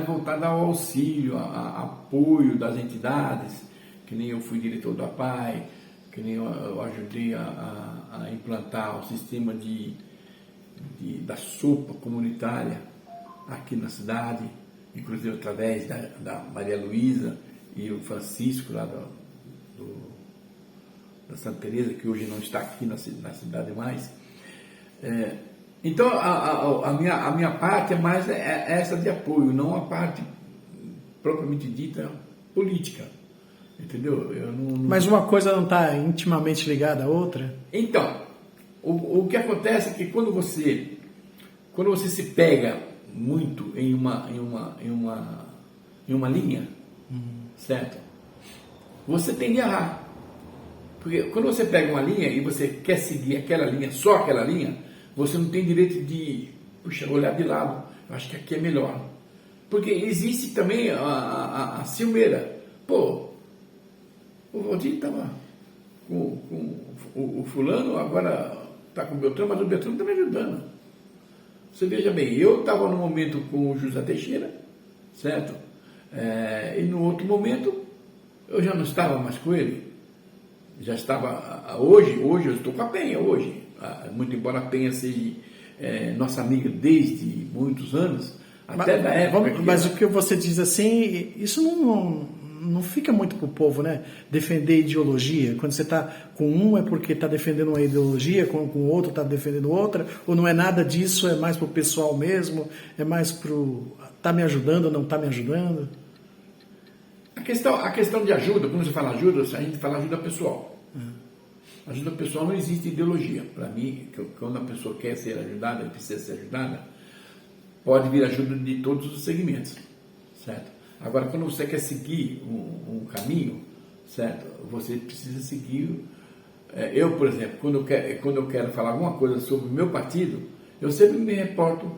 voltada ao auxílio, a apoio das entidades, que nem eu fui diretor da APAI, que nem eu ajudei a implantar o sistema da sopa comunitária aqui na cidade, inclusive através da Maria Luísa e o Francisco lá da Santa Teresa, que hoje não está aqui na cidade mais. Então a minha parte é mais essa de apoio, não a parte propriamente dita política. Entendeu? Mas uma coisa não está intimamente ligada à outra? Então, o que acontece é que quando você se pega muito em uma linha, certo? Você tende a errar. Porque quando você pega uma linha e você quer seguir aquela linha, só aquela linha, você não tem direito de olhar de lado. Eu acho que aqui é melhor. Porque existe também a ciumeira. Pô, o Valdir estava com o fulano, agora está com o Beltrão, mas o Beltrão está me ajudando. Você veja bem, eu estava no momento com o José Teixeira, certo? E no outro momento, eu já não estava mais com ele. Já estava, hoje eu estou com a Penha, hoje. Muito embora a Penha seja nossa amiga desde muitos anos, até da época. Mas o que você diz assim, isso não fica muito para o povo, né? Defender ideologia. Quando você está com um é porque está defendendo uma ideologia, com o outro está defendendo outra, ou não é nada disso, é mais para o pessoal mesmo, é mais para o está me ajudando ou não está me ajudando? A questão de ajuda, quando você fala ajuda, a gente fala ajuda pessoal. Ajuda pessoal não existe ideologia. Para mim, quando a pessoa quer ser ajudada, precisa ser ajudada, pode vir ajuda de todos os segmentos, certo? Agora, quando você quer seguir um caminho, certo? Você precisa seguir. Eu, por exemplo, quando eu quero falar alguma coisa sobre o meu partido, eu sempre me reporto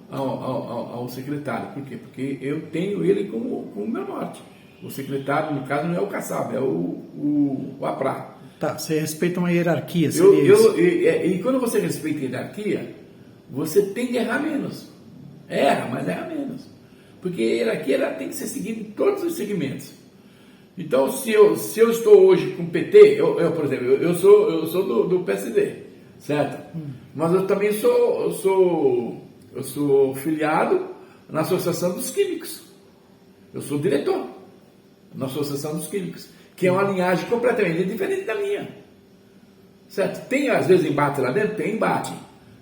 ao secretário. Por quê? Porque eu tenho ele como meu norte. O secretário, no caso, não é o Kassab, é o APRA. Tá, você respeita uma hierarquia. E quando você respeita a hierarquia, você tem que errar menos. Erra, mas erra menos. Porque a hierarquia ela tem que ser seguida em todos os segmentos. Então, se eu estou hoje com o PT, eu por exemplo, eu sou do PSD, certo? Mas eu também sou filiado na Associação dos Químicos. Eu sou diretor na Associação dos Químicos, que é uma linhagem completamente diferente da minha. Certo? Tem, às vezes, embate lá dentro? Tem embate.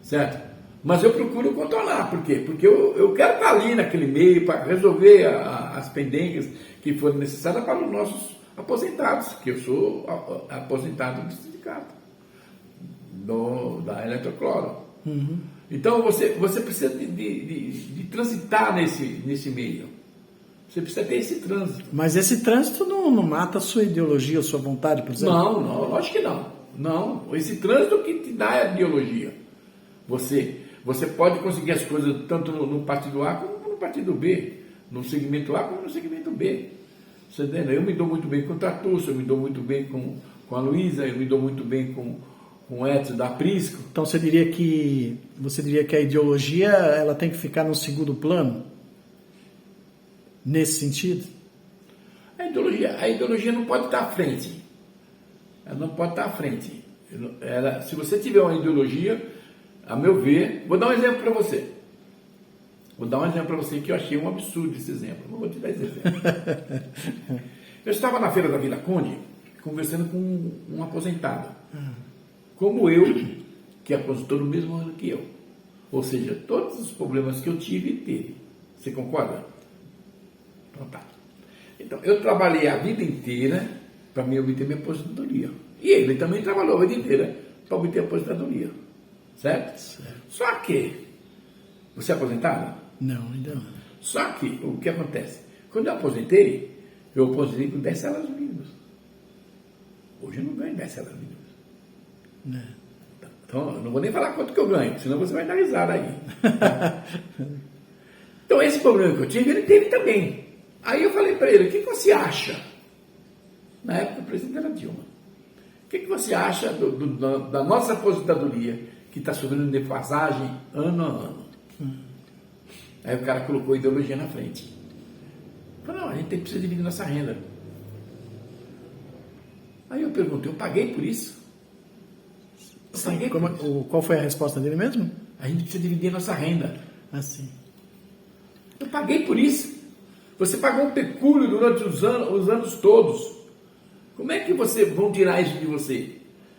Certo? Mas eu procuro controlar. Por quê? Porque eu quero estar ali naquele meio para resolver as pendências que forem necessárias para os nossos aposentados, que eu sou aposentado do sindicato, da Eletrocloro. Uhum. Então, você precisa de transitar nesse meio. Você precisa ter esse trânsito. Mas esse trânsito não mata a sua ideologia, a sua vontade, por exemplo? Não, lógico que não. Não, esse trânsito que te dá a ideologia. Você pode conseguir as coisas tanto no partido A como no partido B, no segmento A como no segmento B. Você entende? Eu me dou muito bem com o Tartusso, eu me dou muito bem com a Luísa, eu me dou muito bem com o Edson da Prisco. Então você diria que a ideologia ela tem que ficar no segundo plano? Nesse sentido? A ideologia não pode estar à frente. Ela não pode estar à frente. Se você tiver uma ideologia, a meu ver, vou dar um exemplo para você. Que eu achei um absurdo esse exemplo. Não vou te dar esse exemplo. Eu estava na feira da Vila Conde, conversando com um aposentado. Como eu, que aposentou no mesmo ano que eu. Ou seja, todos os problemas que eu tive, ele teve. Você concorda? Então tá. Então, eu trabalhei a vida inteira para me obter minha aposentadoria. E ele também trabalhou a vida inteira para obter a aposentadoria. Certo? Só que, você é aposentado? Não, ainda não. Só que, o que acontece? Quando eu aposentei com 10 salários mínimos. Hoje eu não ganho 10 salários mínimos. Então, eu não vou nem falar quanto que eu ganho, senão você vai dar risada aí. Então, esse problema que eu tive, ele teve também. Aí eu falei para ele, o que você acha? Na época, o presidente era Dilma. O que você acha da nossa aposentadoria, que está sofrendo defasagem ano a ano? Aí o cara colocou a ideologia na frente. Falou, não, a gente precisa dividir nossa renda. Aí eu perguntei, eu paguei por isso? Qual foi a resposta dele mesmo? A gente precisa dividir nossa renda. Assim. Eu paguei por isso. Você pagou um pecúlio durante os anos todos. Como é que vão tirar isso de você?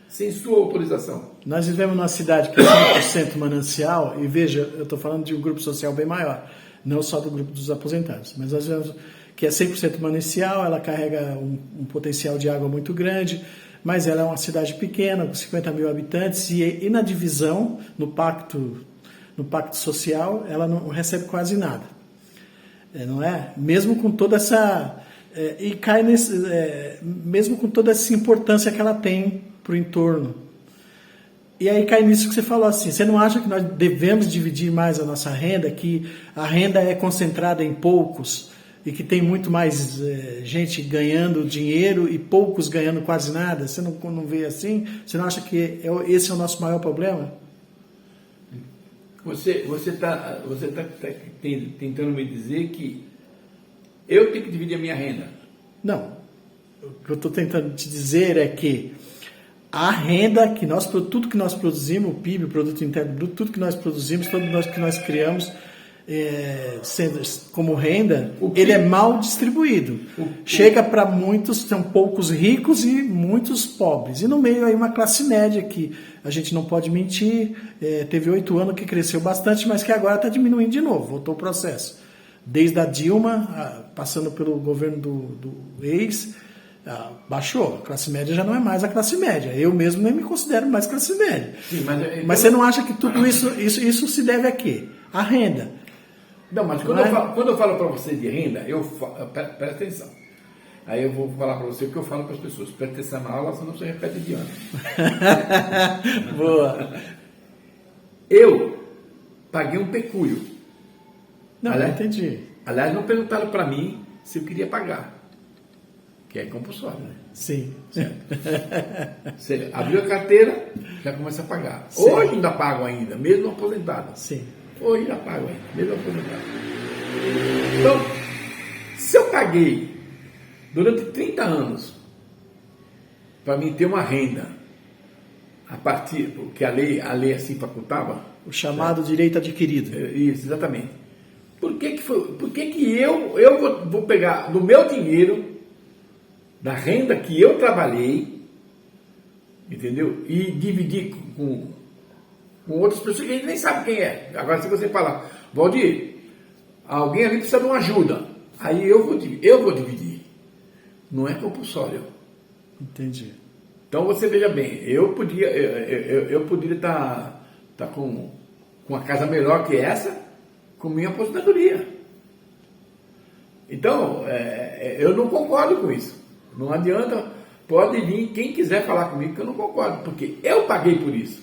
Sem sua autorização. Nós vivemos numa cidade que é 100% manancial, e veja, eu estou falando de um grupo social bem maior, não só do grupo dos aposentados, mas nós vivemos que é 100% manancial, ela carrega um potencial de água muito grande, mas ela é uma cidade pequena, com 50 mil habitantes, e na divisão, no pacto social, ela não recebe quase nada. Não é? Mesmo com toda essa... mesmo com toda essa importância que ela tem para o entorno. E aí cai nisso que você falou assim, você não acha que nós devemos dividir mais a nossa renda, que a renda é concentrada em poucos e que tem muito mais gente ganhando dinheiro e poucos ganhando quase nada? Você não vê assim? Você não acha que esse é o nosso maior problema? Você tá tentando me dizer que eu tenho que dividir a minha renda? Não. O que eu estou tentando te dizer é que a renda que tudo que nós produzimos, o PIB, o Produto Interno Bruto, tudo que nós produzimos, tudo que nós criamos sendo como renda, ele é mal distribuído. Chega para muitos, são poucos ricos e muitos pobres. E no meio aí uma classe média que a gente não pode mentir, teve 8 anos que cresceu bastante, mas que agora está diminuindo de novo, voltou o processo. Desde a Dilma, passando pelo governo do ex, baixou. A classe média já não é mais a classe média. Eu mesmo nem me considero mais classe média. Sim, mas você não acha que tudo isso se deve a quê? A renda. Não, mas quando eu falo para você de renda, presta atenção. Aí eu vou falar para você o que eu falo para as pessoas. Presta atenção na aula, senão você repete de ano. Boa. Eu paguei um pecúlio. Não, aliás, entendi. Aliás, não perguntaram para mim se eu queria pagar. Que é compulsório, né? Sim. Certo. Você abriu a carteira, já começa a pagar. Sim. Hoje ainda pago ainda, mesmo aposentado. Sim. Hoje ainda pago ainda, mesmo aposentado. Então, se eu paguei durante 30 anos para mim ter uma renda, a partir, porque a lei assim facultava. O chamado direito adquirido. Isso, exatamente. Por que eu vou pegar do meu dinheiro da renda que eu trabalhei, entendeu? E dividir com outras pessoas que a gente nem sabe quem é. Agora, se você falar, Valdir, alguém ali precisa de uma ajuda, aí eu vou dividir. Não é compulsório. Entendi. Então você veja bem, eu poderia estar com uma casa melhor que essa, com minha aposentadoria. Então, eu não concordo com isso. Não adianta, pode vir quem quiser falar comigo que eu não concordo, porque eu paguei por isso.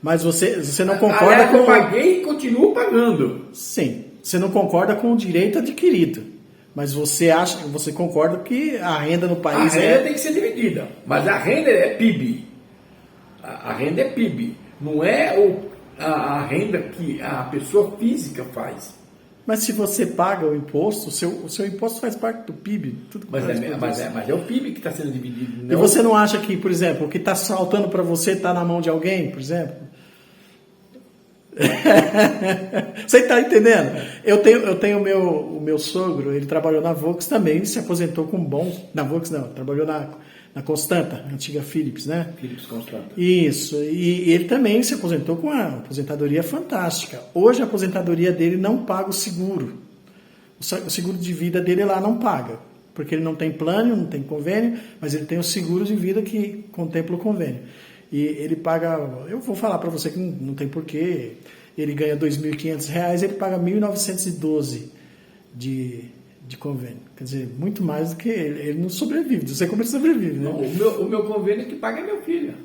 Mas você não concorda com... Eu paguei e continuo pagando. Sim, você não concorda com o direito adquirido. Mas você concorda que a renda no país A renda tem que ser dividida, mas a renda é PIB. A renda é PIB, não é a renda que a pessoa física faz. Mas se você paga o imposto, o seu imposto faz parte do PIB. Tudo Mas é o PIB que está sendo dividido. Não... E você não acha que, por exemplo, o que está saltando para você está na mão de alguém, por exemplo? Você está entendendo? Eu tenho o meu sogro, ele trabalhou na Volks também, se aposentou com na Volks não, trabalhou na Constanta, antiga Philips, né? Philips Constanta. Isso, e ele também se aposentou com uma aposentadoria fantástica. Hoje a aposentadoria dele não paga o seguro. O seguro de vida dele lá não paga, porque ele não tem plano, não tem convênio, mas ele tem o seguro de vida que contempla o convênio. E ele paga, eu vou falar para você que não tem porquê, ele ganha R$ 2.500, ele paga R$ 1.912 de convênio. Quer dizer, muito mais do que ele não sobrevive, não sei como ele sobrevive, né? Não, o meu convênio que paga é meu filho.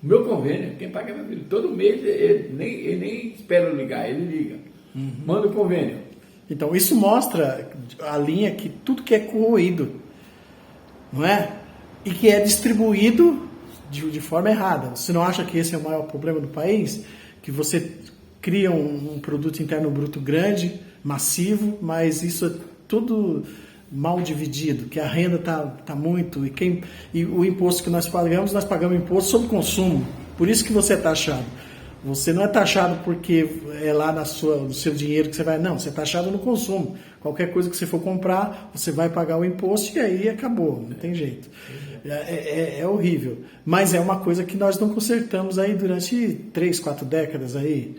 O meu convênio, quem paga é meu filho. Todo mês ele nem espera eu ligar, ele liga. Manda o convênio. Então, isso mostra a linha que tudo que é corroído, não é? E que é distribuído de forma errada. Você não acha que esse é o maior problema do país? Que você cria um produto interno bruto grande, massivo, mas isso é tudo mal dividido, que a renda tá muito, e o imposto que nós pagamos imposto sobre consumo. Por isso que você é taxado. Você não é taxado porque é lá no seu dinheiro que você vai... Não, você é taxado no consumo. Qualquer coisa que você for comprar, você vai pagar o imposto e aí acabou, não tem jeito. É horrível. Mas é uma coisa que nós não consertamos aí durante 3, 4 décadas aí,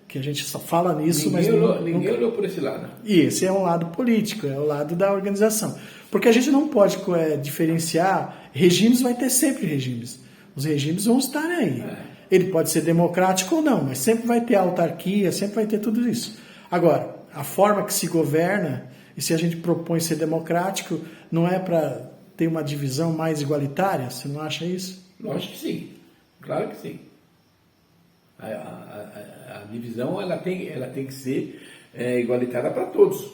que a gente só fala nisso, ninguém olhou por esse lado. E esse é um lado político, é o lado da organização. Porque a gente não pode diferenciar, regimes vai ter sempre regimes. Os regimes vão estar aí. Ele pode ser democrático ou não, mas sempre vai ter autarquia, sempre vai ter tudo isso. Agora, a forma que se governa, e se a gente propõe ser democrático, não é para ter uma divisão mais igualitária? Você não acha isso? Lógico que sim, claro que sim. A divisão ela tem que ser igualitária para todos,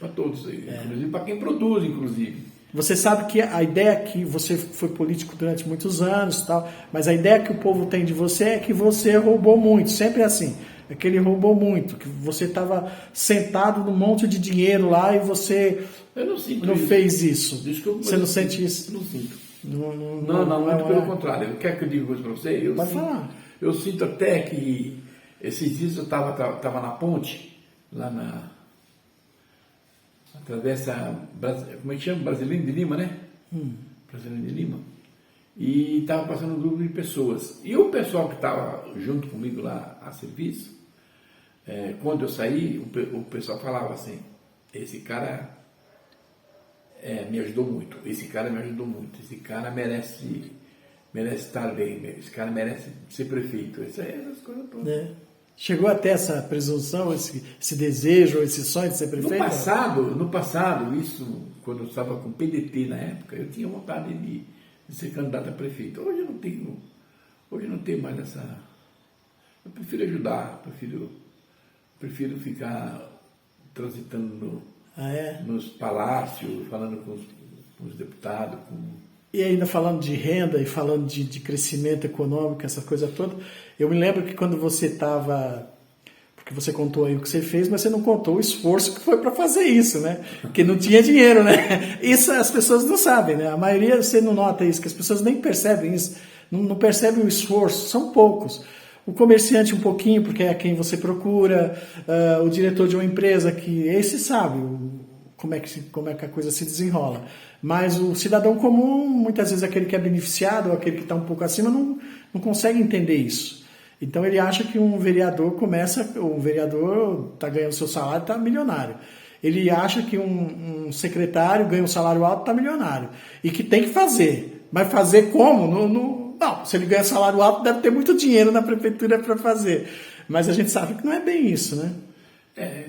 inclusive para quem produz, inclusive. Você sabe que a ideia que você foi político durante muitos anos, tal, mas a ideia que o povo tem de você é que você roubou muito, sempre é assim. É que ele roubou muito, que você estava sentado num monte de dinheiro lá e você não fez isso. Desculpa, você não sente isso? Não sinto. Não, muito pelo contrário. Quer que eu diga uma coisa para você? Pode falar. Eu sinto até que esses dias eu estava na ponte, lá na travessa, como é que chama? Brasileiro de Lima, né? Brasileiro de Lima. E estava passando um grupo de pessoas. E o pessoal que estava junto comigo lá a serviço, quando eu saí, o pessoal falava assim, esse cara me ajudou muito, esse cara me ajudou muito, esse cara merece estar bem, esse cara merece ser prefeito, essas coisas todas. Chegou até essa presunção, esse desejo, esse sonho de ser prefeito? No passado, isso, quando eu estava com o PDT na época, eu tinha vontade de ser candidato a prefeito. Hoje eu não tenho mais essa... Eu prefiro ajudar, prefiro ficar transitando nos palácios, falando com os deputados, E ainda falando de renda e falando de crescimento econômico, essa coisa toda, eu me lembro que quando você estava... Porque você contou aí o que você fez, mas você não contou o esforço que foi para fazer isso, né? Porque não tinha dinheiro, né? Isso as pessoas não sabem, né? A maioria, você não nota isso, que as pessoas nem percebem isso, não percebem o esforço, são poucos. O comerciante um pouquinho, porque é quem você procura, o diretor de uma empresa, que esse sabe como é que a coisa se desenrola. Mas o cidadão comum, muitas vezes aquele que é beneficiado, ou aquele que está um pouco acima, não consegue entender isso. Então ele acha que um vereador está ganhando seu salário, está milionário. Ele acha que um secretário ganha um salário alto, está milionário. E que tem que fazer. Mas fazer como? Não, se ele ganha salário alto, deve ter muito dinheiro na prefeitura para fazer. Mas a gente sabe que não é bem isso, né?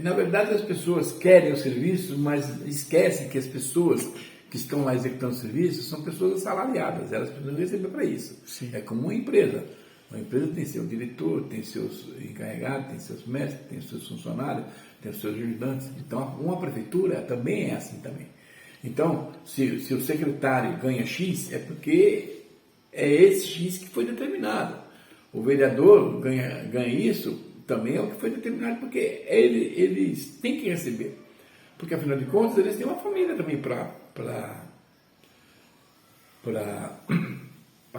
Na verdade, as pessoas querem o serviço, mas esquecem que as pessoas que estão lá executando o serviço são pessoas assalariadas. Elas precisam receber para isso. Sim. É como uma empresa. Uma empresa tem seu diretor, tem seus encarregados, tem seus mestres, tem seus funcionários, tem os seus ajudantes. Então, uma prefeitura também é assim também. Então, se o secretário ganha X, é porque é esse X que foi determinado. O vereador ganha isso, também é o que foi determinado, porque eles têm que receber. Porque, afinal de contas, eles têm uma família também para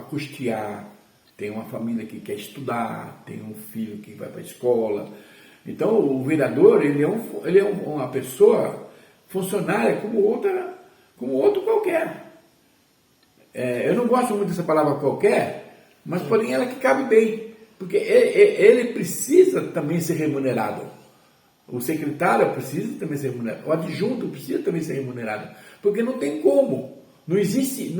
custear. Tem uma família que quer estudar, tem um filho que vai para a escola. Então, o vereador, ele é uma pessoa funcionária como outro qualquer. Eu não gosto muito dessa palavra qualquer, mas porém ela que cabe bem. Porque ele precisa também ser remunerado. O secretário precisa também ser remunerado. O adjunto precisa também ser remunerado. Porque não tem como. Não existe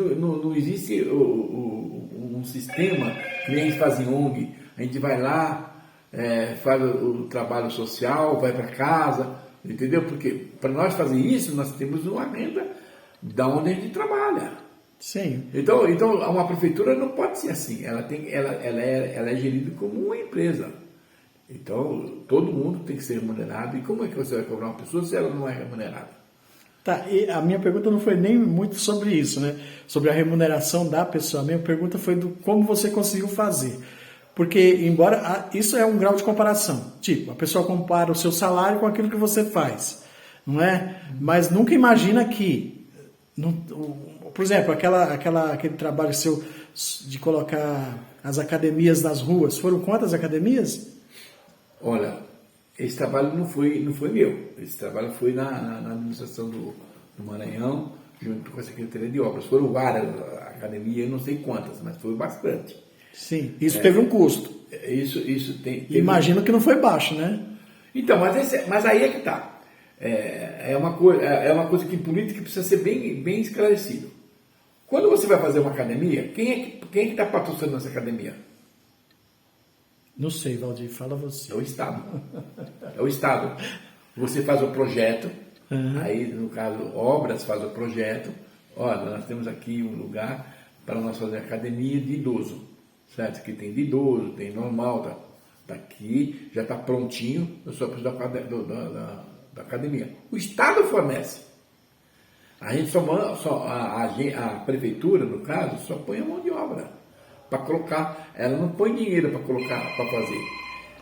um sistema que nem a gente faz em ONG. A gente vai lá, faz o trabalho social, vai para casa, entendeu? Porque para nós fazer isso, nós temos uma renda da onde a gente trabalha. Sim. Então uma prefeitura não pode ser assim. Ela é gerida como uma empresa. Então, todo mundo tem que ser remunerado. E como é que você vai cobrar uma pessoa se ela não é remunerada? Tá, e a minha pergunta não foi nem muito sobre isso, né? Sobre a remuneração da pessoa. A minha pergunta foi do como você conseguiu fazer. Porque, embora isso é um grau de comparação. Tipo, a pessoa compara o seu salário com aquilo que você faz, não é? Mas nunca imagina que, por exemplo, aquele trabalho seu de colocar as academias nas ruas, foram quantas academias? Olha, esse trabalho não foi meu. Esse trabalho foi na administração do Maranhão, junto com a Secretaria de Obras. Foram várias academias, eu não sei quantas, mas foi bastante. Sim, isso teve um custo. Isso teve... Imagino que não foi baixo, né? Então, mas aí é que está. É uma coisa que em política precisa ser bem esclarecido. Quando você vai fazer uma academia, quem é que está patrocinando essa academia? Não sei, Valdir, fala você. É o Estado. É o Estado. Você faz o projeto, aí, no caso, Obras faz o projeto. Olha, nós temos aqui um lugar para nós fazer academia de idoso. Certo? Aqui tem de idoso, tem normal, tá aqui, já está prontinho, eu só preciso da academia. O Estado fornece. A gente a prefeitura, no caso, só põe a mão de obra para colocar. Ela não põe dinheiro para colocar, para fazer.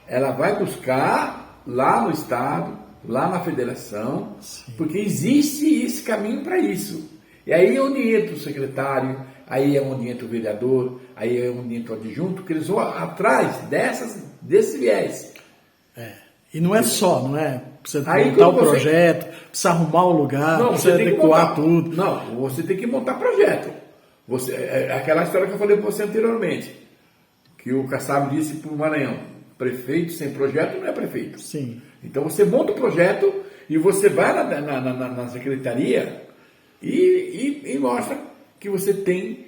Ela vai buscar lá no Estado, lá na federação, sim, porque existe esse caminho para isso. E aí é onde entra o secretário, aí é onde entra o vereador, aí é onde entra o adjunto, que eles vão atrás desse viés. E não é só, não é? Precisa montar o projeto, precisa arrumar o lugar, precisa adequar tudo. Não, você tem que montar projeto. Aquela história que eu falei para você anteriormente, que o Kassab disse para o Maranhão, prefeito sem projeto não é prefeito. Sim. Então você monta o projeto e você vai na secretaria e mostra que você tem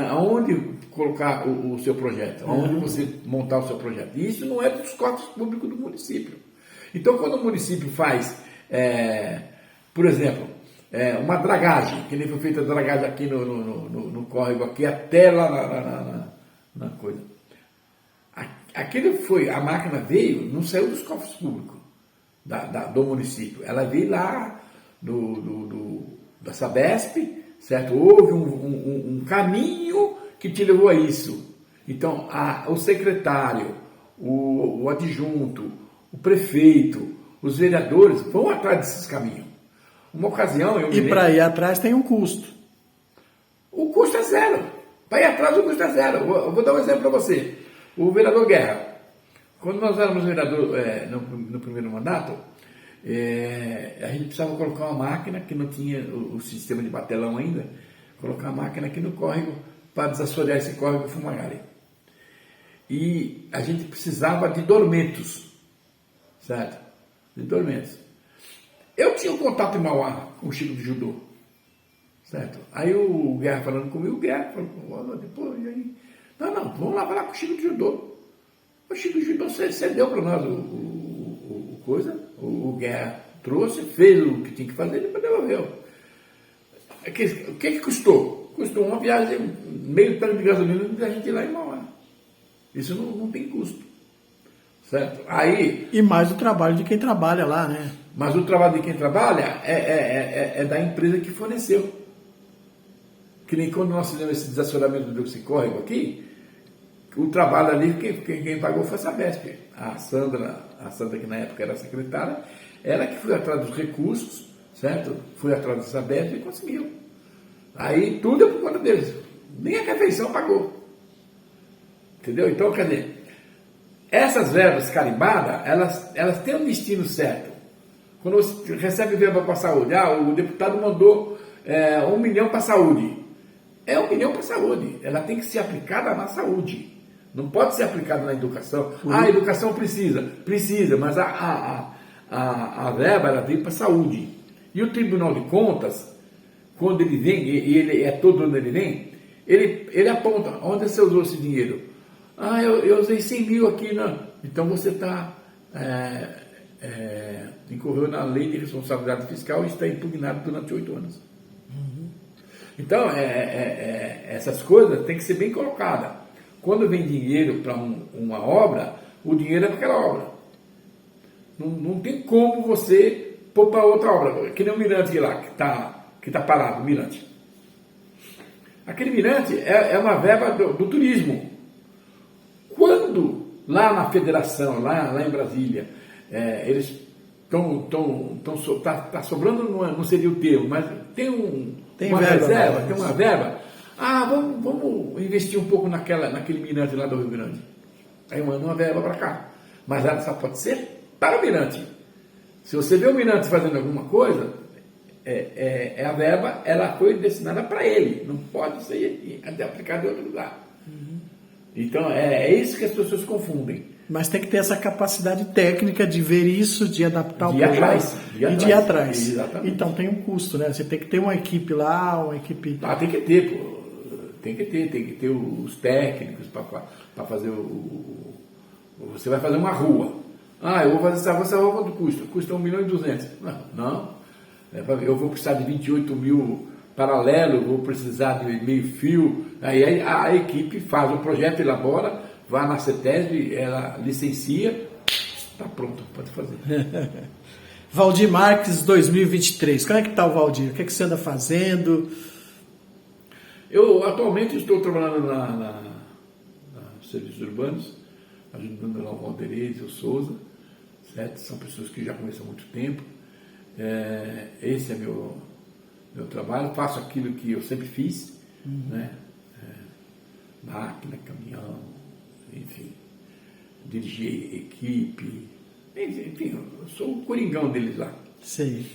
aonde colocar o seu projeto, aonde você montar o seu projeto. E isso não é dos cofres públicos do município. Então, quando o município faz, por exemplo, uma dragagem, que nem foi feita a dragagem aqui no córrego, aqui até lá na coisa. Aquilo foi, a máquina veio, não saiu dos cofres públicos do município. Ela veio lá da Sabesp, certo? Houve um caminho que te levou a isso. Então, o secretário, o adjunto, o prefeito, os vereadores vão atrás desses caminhos. Uma ocasião... E para ir atrás tem um custo. O custo é zero. Para ir atrás o custo é zero. Eu vou dar um exemplo para você. O vereador Guerra. Quando nós éramos vereador no primeiro mandato, a gente precisava colocar uma máquina que não tinha o sistema de batelão ainda, colocar uma máquina aqui no córrego para desassorear esse córrego Fumagalli. E a gente precisava de dormentos, certo? De dormentos. Eu tinha um contato em Mauá com o Chico de Judô, certo? Aí o Guerra falando comigo, o Guerra falou, depois, e aí? Não, vamos lá falar com o Chico de Judô. O Chico de Judô cedeu para nós o Guerra trouxe, fez o que tinha que fazer e depois devolveu. O que custou? Custou uma viagem, meio tanto de gasolina da gente ir lá em Mauá. Isso não tem custo, certo? Aí, E mais o trabalho de quem trabalha lá, né? mas o trabalho de quem trabalha é da empresa que forneceu. Que nem quando nós fizemos esse desassoreamento do oxicórrego aqui, o trabalho ali, quem pagou foi a Sabesp. A Sandra, que na época era secretária, ela que foi atrás dos recursos, certo? Foi atrás da Sabesp e conseguiu. Aí tudo é por conta deles. Nem a refeição pagou. Entendeu? Então, quer dizer, essas verbas carimbadas, elas têm um destino certo. Quando você recebe verba para a saúde, o deputado mandou 1 milhão para a saúde. É 1 milhão para a saúde. Ela tem que ser aplicada na saúde. Não pode ser aplicada na educação. A educação precisa, mas a verba ela vem para a saúde. E o Tribunal de Contas, quando ele vem, e ele é todo onde ele vem, ele aponta onde você usou esse dinheiro. Eu usei 100 mil aqui, não. Então você está incorreu na lei de responsabilidade fiscal e está impugnado durante 8 anos. Então, essas coisas têm que ser bem colocadas. Quando vem dinheiro para uma obra, o dinheiro é para aquela obra. Não tem como você pôr para outra obra. Que nem o mirante lá, que tá parado, o mirante. Aquele mirante é uma verba do turismo. Quando, lá na federação, lá em Brasília, eles tá sobrando, não seria o termo, mas tem uma verba, reserva, tem uma verba. Vamos investir um pouco naquele mirante lá do Rio Grande. Aí manda uma verba para cá. Mas ela só pode ser para o mirante. Se você vê o mirante fazendo alguma coisa, a verba ela foi destinada para ele. Não pode ser aplicada em outro lugar. Então, é isso que as pessoas confundem. Mas tem que ter essa capacidade técnica de ver isso, de adaptar o projeto e de ir atrás. Exatamente. Então tem um custo, né? Você tem que ter uma equipe lá, uma equipe... Tem que ter, pô. Tem que ter os técnicos para fazer Você vai fazer uma rua. Eu vou fazer essa rua, quanto custa? Custa 1 milhão e 200. Não. Eu vou precisar de 28 mil paralelo, vou precisar de meio fio. Aí a equipe faz o projeto, elabora, vai na CETESB, ela licencia, está pronto, pode fazer. Valdir Marques 2023. Como é que está o Valdir? O que você anda fazendo? Eu atualmente estou trabalhando na serviços urbanos, ajudando lá o Valderez e o Souza, certo? São pessoas que já conheço há muito tempo. Esse é meu trabalho, faço aquilo que eu sempre fiz, né? Máquina, caminhão, enfim, dirigir equipe, enfim, eu sou o coringão deles lá. Sei.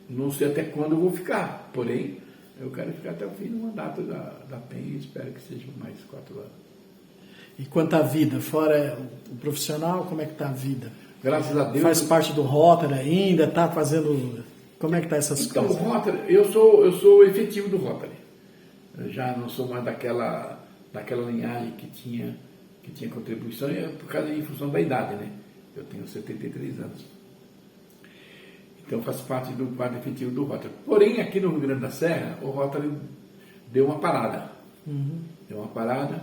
Não sei até quando eu vou ficar, porém, eu quero ficar até o fim do mandato da PEN e espero que seja mais 4 anos. E quanto à vida, fora o profissional, como é que está a vida? Graças a Deus. Faz parte do Rotary ainda, está fazendo... Como é que está essas coisas? Então, o Rotary, eu sou efetivo do Rotary. Eu já não sou mais daquela linhagem que tinha contribuição, em função da idade, né? Eu tenho 73 anos. Então, faço parte do quadro efetivo do Rotary. Porém, aqui no Rio Grande da Serra, o Rotary deu uma parada. Deu uma parada,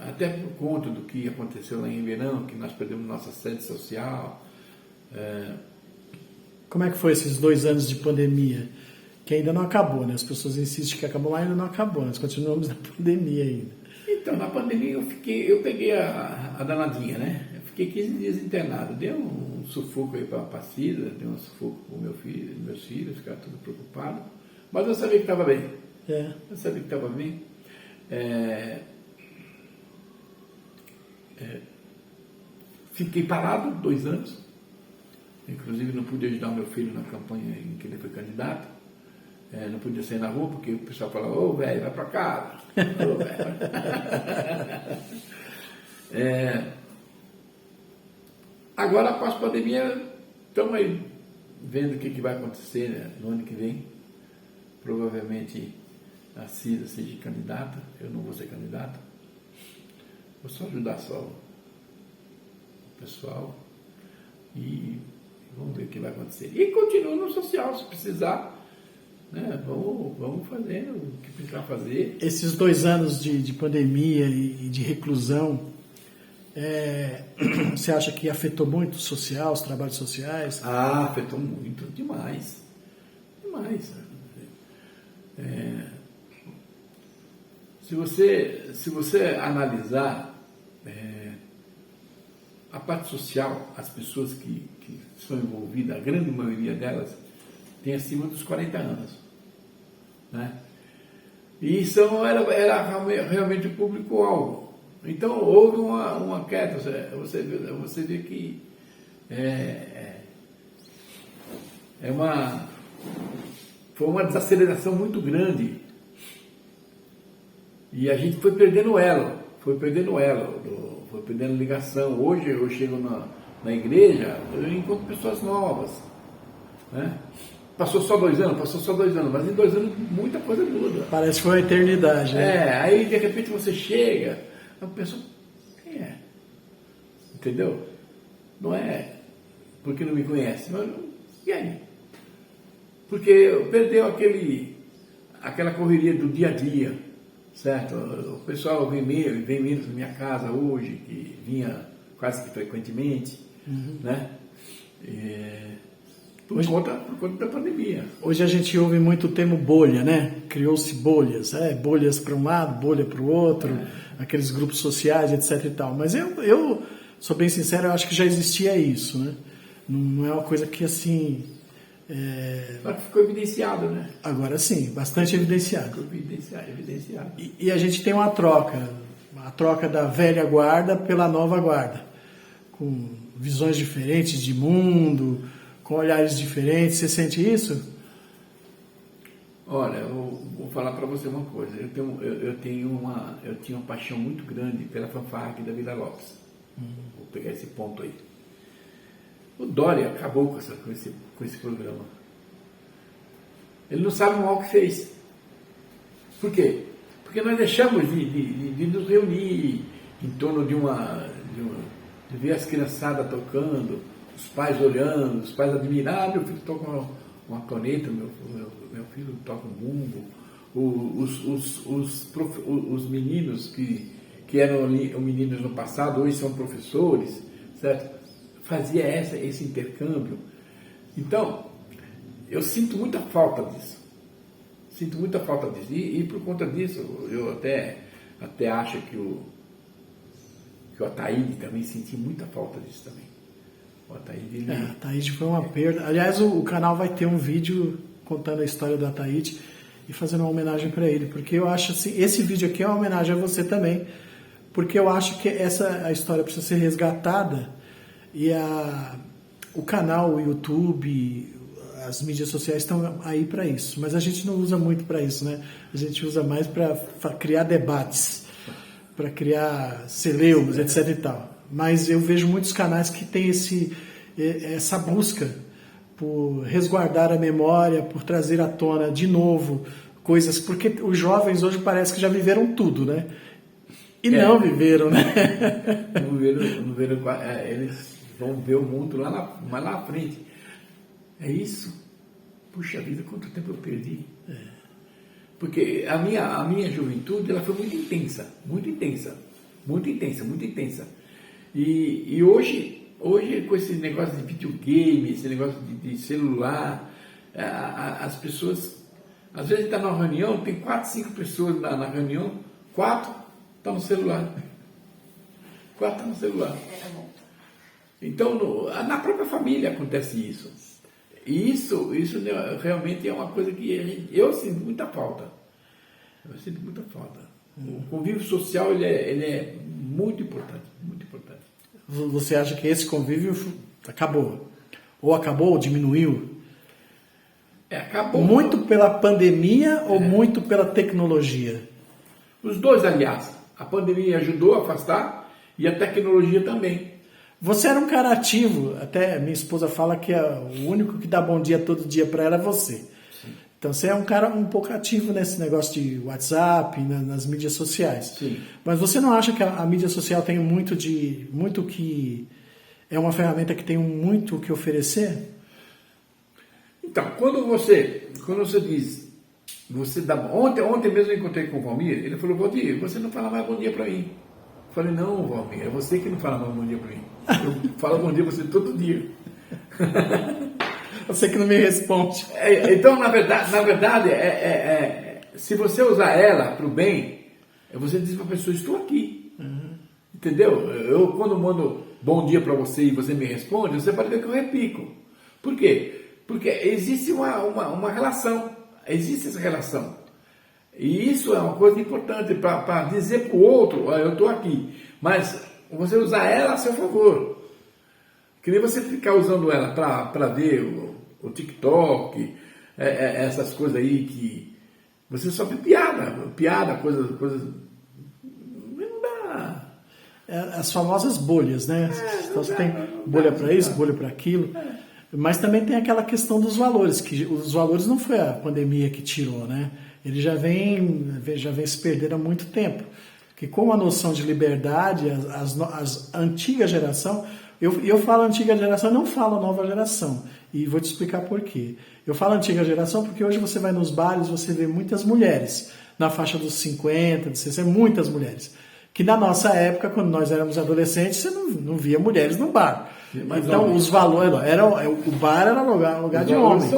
até por conta do que aconteceu lá em Ribeirão, que nós perdemos nossa sede social. Como é que foi esses 2 anos de pandemia? Que ainda não acabou, né? As pessoas insistem que acabou, mas ainda não acabou. Nós continuamos na pandemia ainda. Então, na pandemia eu peguei a danadinha, né? Eu fiquei 15 dias internado. Deu um sufoco aí para a Cida, deu um sufoco para meus filhos, ficaram tudo preocupados. Mas eu sabia que estava bem. Eu sabia que estava bem. Fiquei parado 2 anos. Inclusive não pude ajudar meu filho na campanha em que ele foi candidato. Não podia sair na rua porque o pessoal falava, ô velho, vai para casa. Ô, velho. Agora, após a pandemia, estamos aí vendo o que vai acontecer, né, no ano que vem. Provavelmente a Cida seja candidata, eu não vou ser candidato. Vou só ajudar só o pessoal e vamos ver o que vai acontecer. E continuo no social, se precisar, né, vamos fazendo o que precisar fazer. Esses 2 anos de pandemia e de reclusão, você acha que afetou muito o social, os trabalhos sociais? Afetou muito, demais. Demais. Se você analisar a parte social, as pessoas que são envolvidas, a grande maioria delas tem acima dos 40 anos. Né? E era realmente o público-alvo. Então houve uma queda, você vê que foi uma desaceleração muito grande. E a gente foi perdendo elo, foi perdendo ligação. Hoje eu chego na igreja, eu encontro pessoas novas. Né? Passou só 2 anos, mas em 2 anos muita coisa muda. Parece que foi uma eternidade, né? Aí de repente você chega, a pessoa, quem é? Entendeu? Não é porque não me conhece, mas e aí? Porque perdeu aquela correria do dia a dia, certo? O pessoal vem menos na minha casa hoje, que vinha quase que frequentemente, né? Por conta da pandemia. Hoje a gente ouve muito o termo bolha, né? Criou-se bolhas, bolhas para um lado, bolha para o outro, aqueles grupos sociais, etc e tal. Mas eu sou bem sincero, eu acho que já existia isso, né? Não é uma coisa que assim... Só que ficou evidenciado, né? Agora sim, bastante evidenciado. Ficou evidenciado. E a gente tem uma troca da velha guarda pela nova guarda, com visões diferentes de mundo, com olhares diferentes. Você sente isso? Olha, eu vou falar para você uma coisa. Eu tinha uma paixão muito grande pela fanfarra aqui da Vila Lopes. Vou pegar esse ponto aí. O Dória acabou com esse programa. Ele não sabe o mal que fez. Por quê? Porque nós deixamos de nos reunir em torno de ver as criançadas tocando, os pais olhando, os pais admirando, meu filho toca uma corneta, meu filho toca um bumbo, os meninos que eram meninos no passado, hoje são professores, certo? Fazia esse intercâmbio. Então, eu sinto muita falta disso. E por conta disso, eu até acho que o Ataíde também senti muita falta disso também. O Ataíde foi uma perda. Aliás, o canal vai ter um vídeo contando a história do Ataíde e fazendo uma homenagem para ele, porque eu acho assim, esse vídeo aqui é uma homenagem a você também, porque eu acho que a história precisa ser resgatada e o canal, o YouTube, as mídias sociais estão aí para isso, mas a gente não usa muito para isso, né? A gente usa mais para criar debates, para criar celeumas, etc e tal. Mas eu vejo muitos canais que têm essa busca por resguardar a memória, por trazer à tona de novo coisas, porque os jovens hoje parece que já viveram tudo, né? E não viveram, né? Não viveram, eles vão ver o mundo mais lá à frente. É isso. Puxa vida, quanto tempo eu perdi. Porque a minha juventude ela foi muito intensa. E hoje, com esse negócio de videogame, esse negócio de celular, as pessoas, às vezes está numa reunião, tem 4, 5 pessoas na reunião, 4 estão no celular. Então, na própria família acontece isso. E isso realmente é uma coisa que eu sinto muita falta. O convívio social ele é muito importante, muito importante. Você acha que esse convívio acabou? Ou acabou, ou diminuiu? Acabou. Muito pela pandemia ou muito pela tecnologia? Os dois, aliás. A pandemia ajudou a afastar e a tecnologia também. Você era um cara ativo, até minha esposa fala que o único que dá bom dia todo dia para ela é você. Sim. Então você é um cara um pouco ativo nesse negócio de WhatsApp, nas mídias sociais. Sim. Mas você não acha que a mídia social tem muito que... é uma ferramenta que tem muito o que oferecer? Então, quando você diz, você dá... Ontem mesmo eu encontrei com o Valmir, ele falou, Valdir, você não fala mais bom dia para mim. Eu falei, não, Valmir, é você que não fala mais bom dia para mim. Eu falo bom dia pra você todo dia. Você que não me responde. Então, na verdade, se você usar ela para o bem, você diz para a pessoa, estou aqui. Uhum. Entendeu? Eu, quando mando bom dia para você e você me responde, você pode ver que eu repico. Por quê? Porque existe uma relação. Existe essa relação. E isso é uma coisa importante para dizer para o outro, olha, eu estou aqui. Mas você usar ela a seu favor. Que nem você ficar usando ela para ver o TikTok, essas coisas aí que você só vê piada, coisas. Não dá. As famosas bolhas, né? Então você tem bolha para isso, bolha para aquilo. Mas também tem aquela questão dos valores, que os valores não foi a pandemia que tirou, né? Ele já vem se perdendo há muito tempo. Que com a noção de liberdade, as antiga geração, eu falo antiga geração, não falo nova geração. E vou te explicar por quê. Eu falo antiga geração porque hoje você vai nos bares, você vê muitas mulheres, na faixa dos 50, dos 60, muitas mulheres. Que na nossa época, quando nós éramos adolescentes, você não via mulheres no bar. Mas então, os valores, o bar era lugar de homem.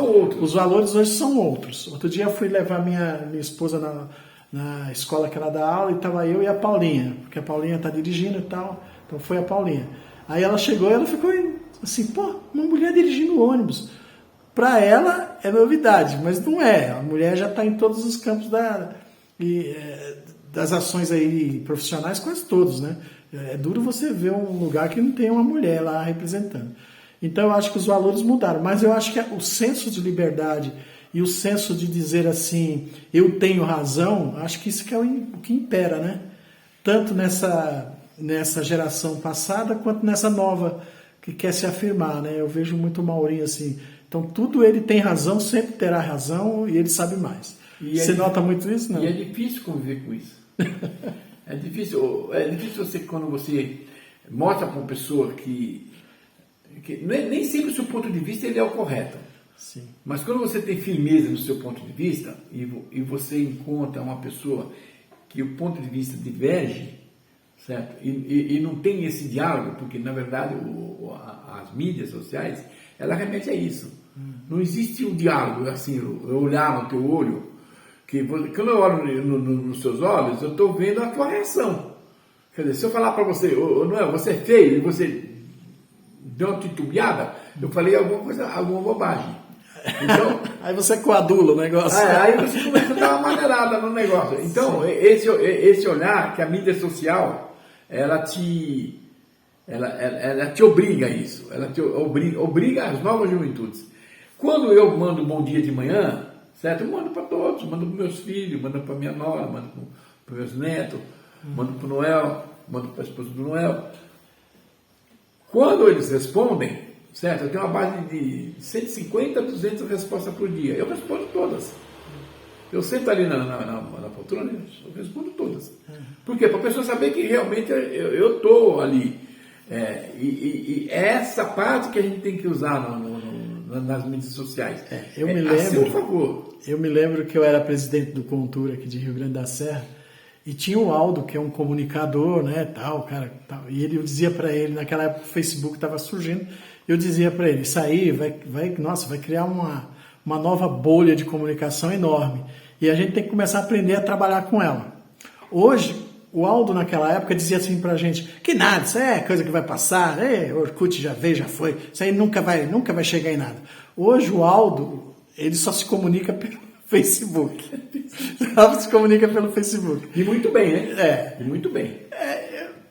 Os valores hoje são outros. Outro dia eu fui levar minha esposa na escola que ela dá aula e estava eu e a Paulinha, porque a Paulinha está dirigindo e tal, então foi a Paulinha. Aí ela chegou e ela ficou assim, pô, uma mulher dirigindo ônibus. Para ela é novidade, mas não é. A mulher já está em todos os campos das ações aí profissionais, quase todos, né? É duro você ver um lugar que não tem uma mulher lá representando. Então eu acho que os valores mudaram, mas eu acho que o senso de liberdade e o senso de dizer assim, eu tenho razão, acho que isso que é o que impera, né? Tanto nessa geração passada quanto nessa nova que quer se afirmar, né? Eu vejo muito o Maurinho assim, então tudo ele tem razão, sempre terá razão e ele sabe mais. Você nota muito isso, não? E é difícil conviver com isso. É difícil você, quando você mostra para uma pessoa que nem sempre o seu ponto de vista ele é o correto. Sim. Mas quando você tem firmeza no seu ponto de vista e você encontra uma pessoa que o ponto de vista diverge, certo? E não tem esse diálogo, porque na verdade as mídias sociais, ela remete a isso. Não existe um diálogo assim, eu olhar no teu olho, que quando eu olho nos seus olhos, eu estou vendo a tua reação. Quer dizer, se eu falar para você, Noel, você é feio, e você deu uma titubeada, eu falei alguma bobagem. Então, aí você coadula o negócio. Aí você começa a dar uma maneirada no negócio. Então, esse olhar que a mídia social, ela te obriga a isso. Ela te obriga as novas juventudes. Quando eu mando bom dia de manhã, certo? Eu mando para todos, mando para meus filhos, mando para minha nora, mando para meus netos, mando para o Noel, mando para a esposa do Noel. Quando eles respondem, certo? Eu tenho uma base de 150 a 200 respostas por dia. Eu respondo todas. Eu sento ali na poltrona e eu respondo todas. Por quê? Para a pessoa saber que realmente eu estou ali. E é essa parte que a gente tem que usar nas mídias sociais. Por favor. Eu me lembro que eu era presidente do Contura aqui de Rio Grande da Serra e tinha o Aldo, que é um comunicador, né, tal, cara, tal. E eu dizia para ele, naquela época o Facebook estava surgindo, eu dizia para ele, isso aí vai criar uma nova bolha de comunicação enorme. E a gente tem que começar a aprender a trabalhar com ela. Hoje, o Aldo naquela época dizia assim pra gente, que nada, isso é coisa que vai passar, Orkut já veio, já foi, isso aí nunca vai chegar em nada. Hoje o Aldo, ele só se comunica pelo Facebook. Só se comunica pelo Facebook. E muito bem, né? E muito bem.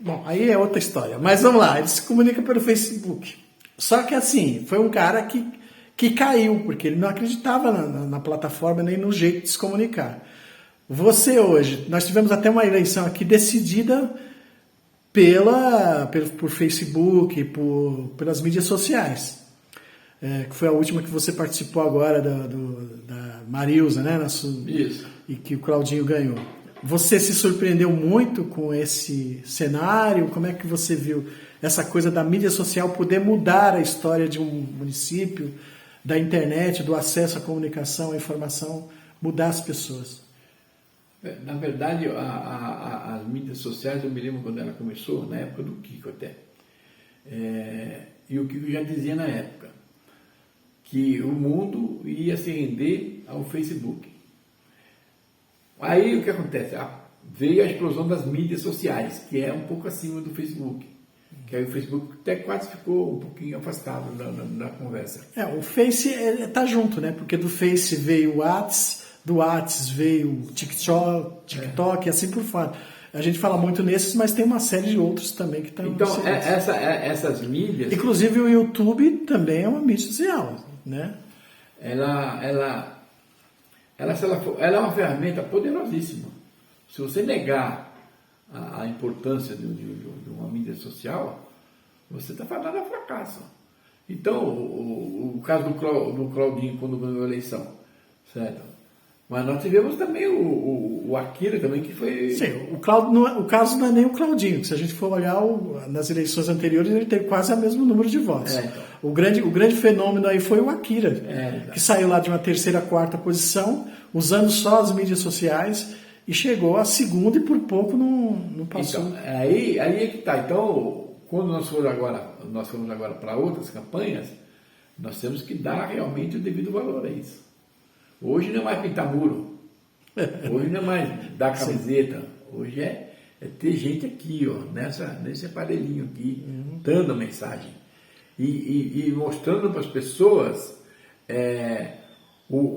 Bom, aí é outra história. Mas vamos lá, ele se comunica pelo Facebook. Só que assim, foi um cara que caiu, porque ele não acreditava na plataforma nem no jeito de se comunicar. Você hoje, nós tivemos até uma eleição aqui decidida por Facebook, pelas mídias sociais. Que foi a última que você participou agora da Marilza, né? Isso. E que o Claudinho ganhou. Você se surpreendeu muito com esse cenário? Como é que você viu essa coisa da mídia social poder mudar a história de um município, da internet, do acesso à comunicação, à informação, mudar as pessoas? Na verdade, as mídias sociais, eu me lembro quando ela começou, na época do Kiko até. E o Kiko já dizia na época que o mundo ia se render ao Facebook. Aí o que acontece? Veio a explosão das mídias sociais, que é um pouco acima do Facebook. Que aí o Facebook até quase ficou um pouquinho afastado da conversa. O Face está junto, né? Porque do Face veio o WhatsApp, do WhatsApp veio o TikTok e assim por fora. A gente fala muito nesses, mas tem uma série de outros também que estão... Então, essas mídias... Inclusive o YouTube também é uma mídia social, né? Ela é uma ferramenta poderosíssima. Se você negar a importância de uma mídia social, você está fadado a fracasso. Então, o caso do Claudinho, quando ganhou a eleição, certo? Mas nós tivemos também o Akira também, que foi... Sim, o caso não é nem o Claudinho, que se a gente for olhar nas eleições anteriores, ele teve quase o mesmo número de votos. Então. O grande fenômeno aí foi o Akira, que saiu lá de uma terceira, quarta posição, usando só as mídias sociais, e chegou a segunda e por pouco não passou. Então, aí é que está. Então, quando nós fomos agora para outras campanhas, nós temos que dar realmente o devido valor a isso. Hoje não é mais pintar muro, hoje não é mais dar camiseta, hoje é ter gente aqui, ó, nesse aparelhinho aqui, dando a mensagem e mostrando para as pessoas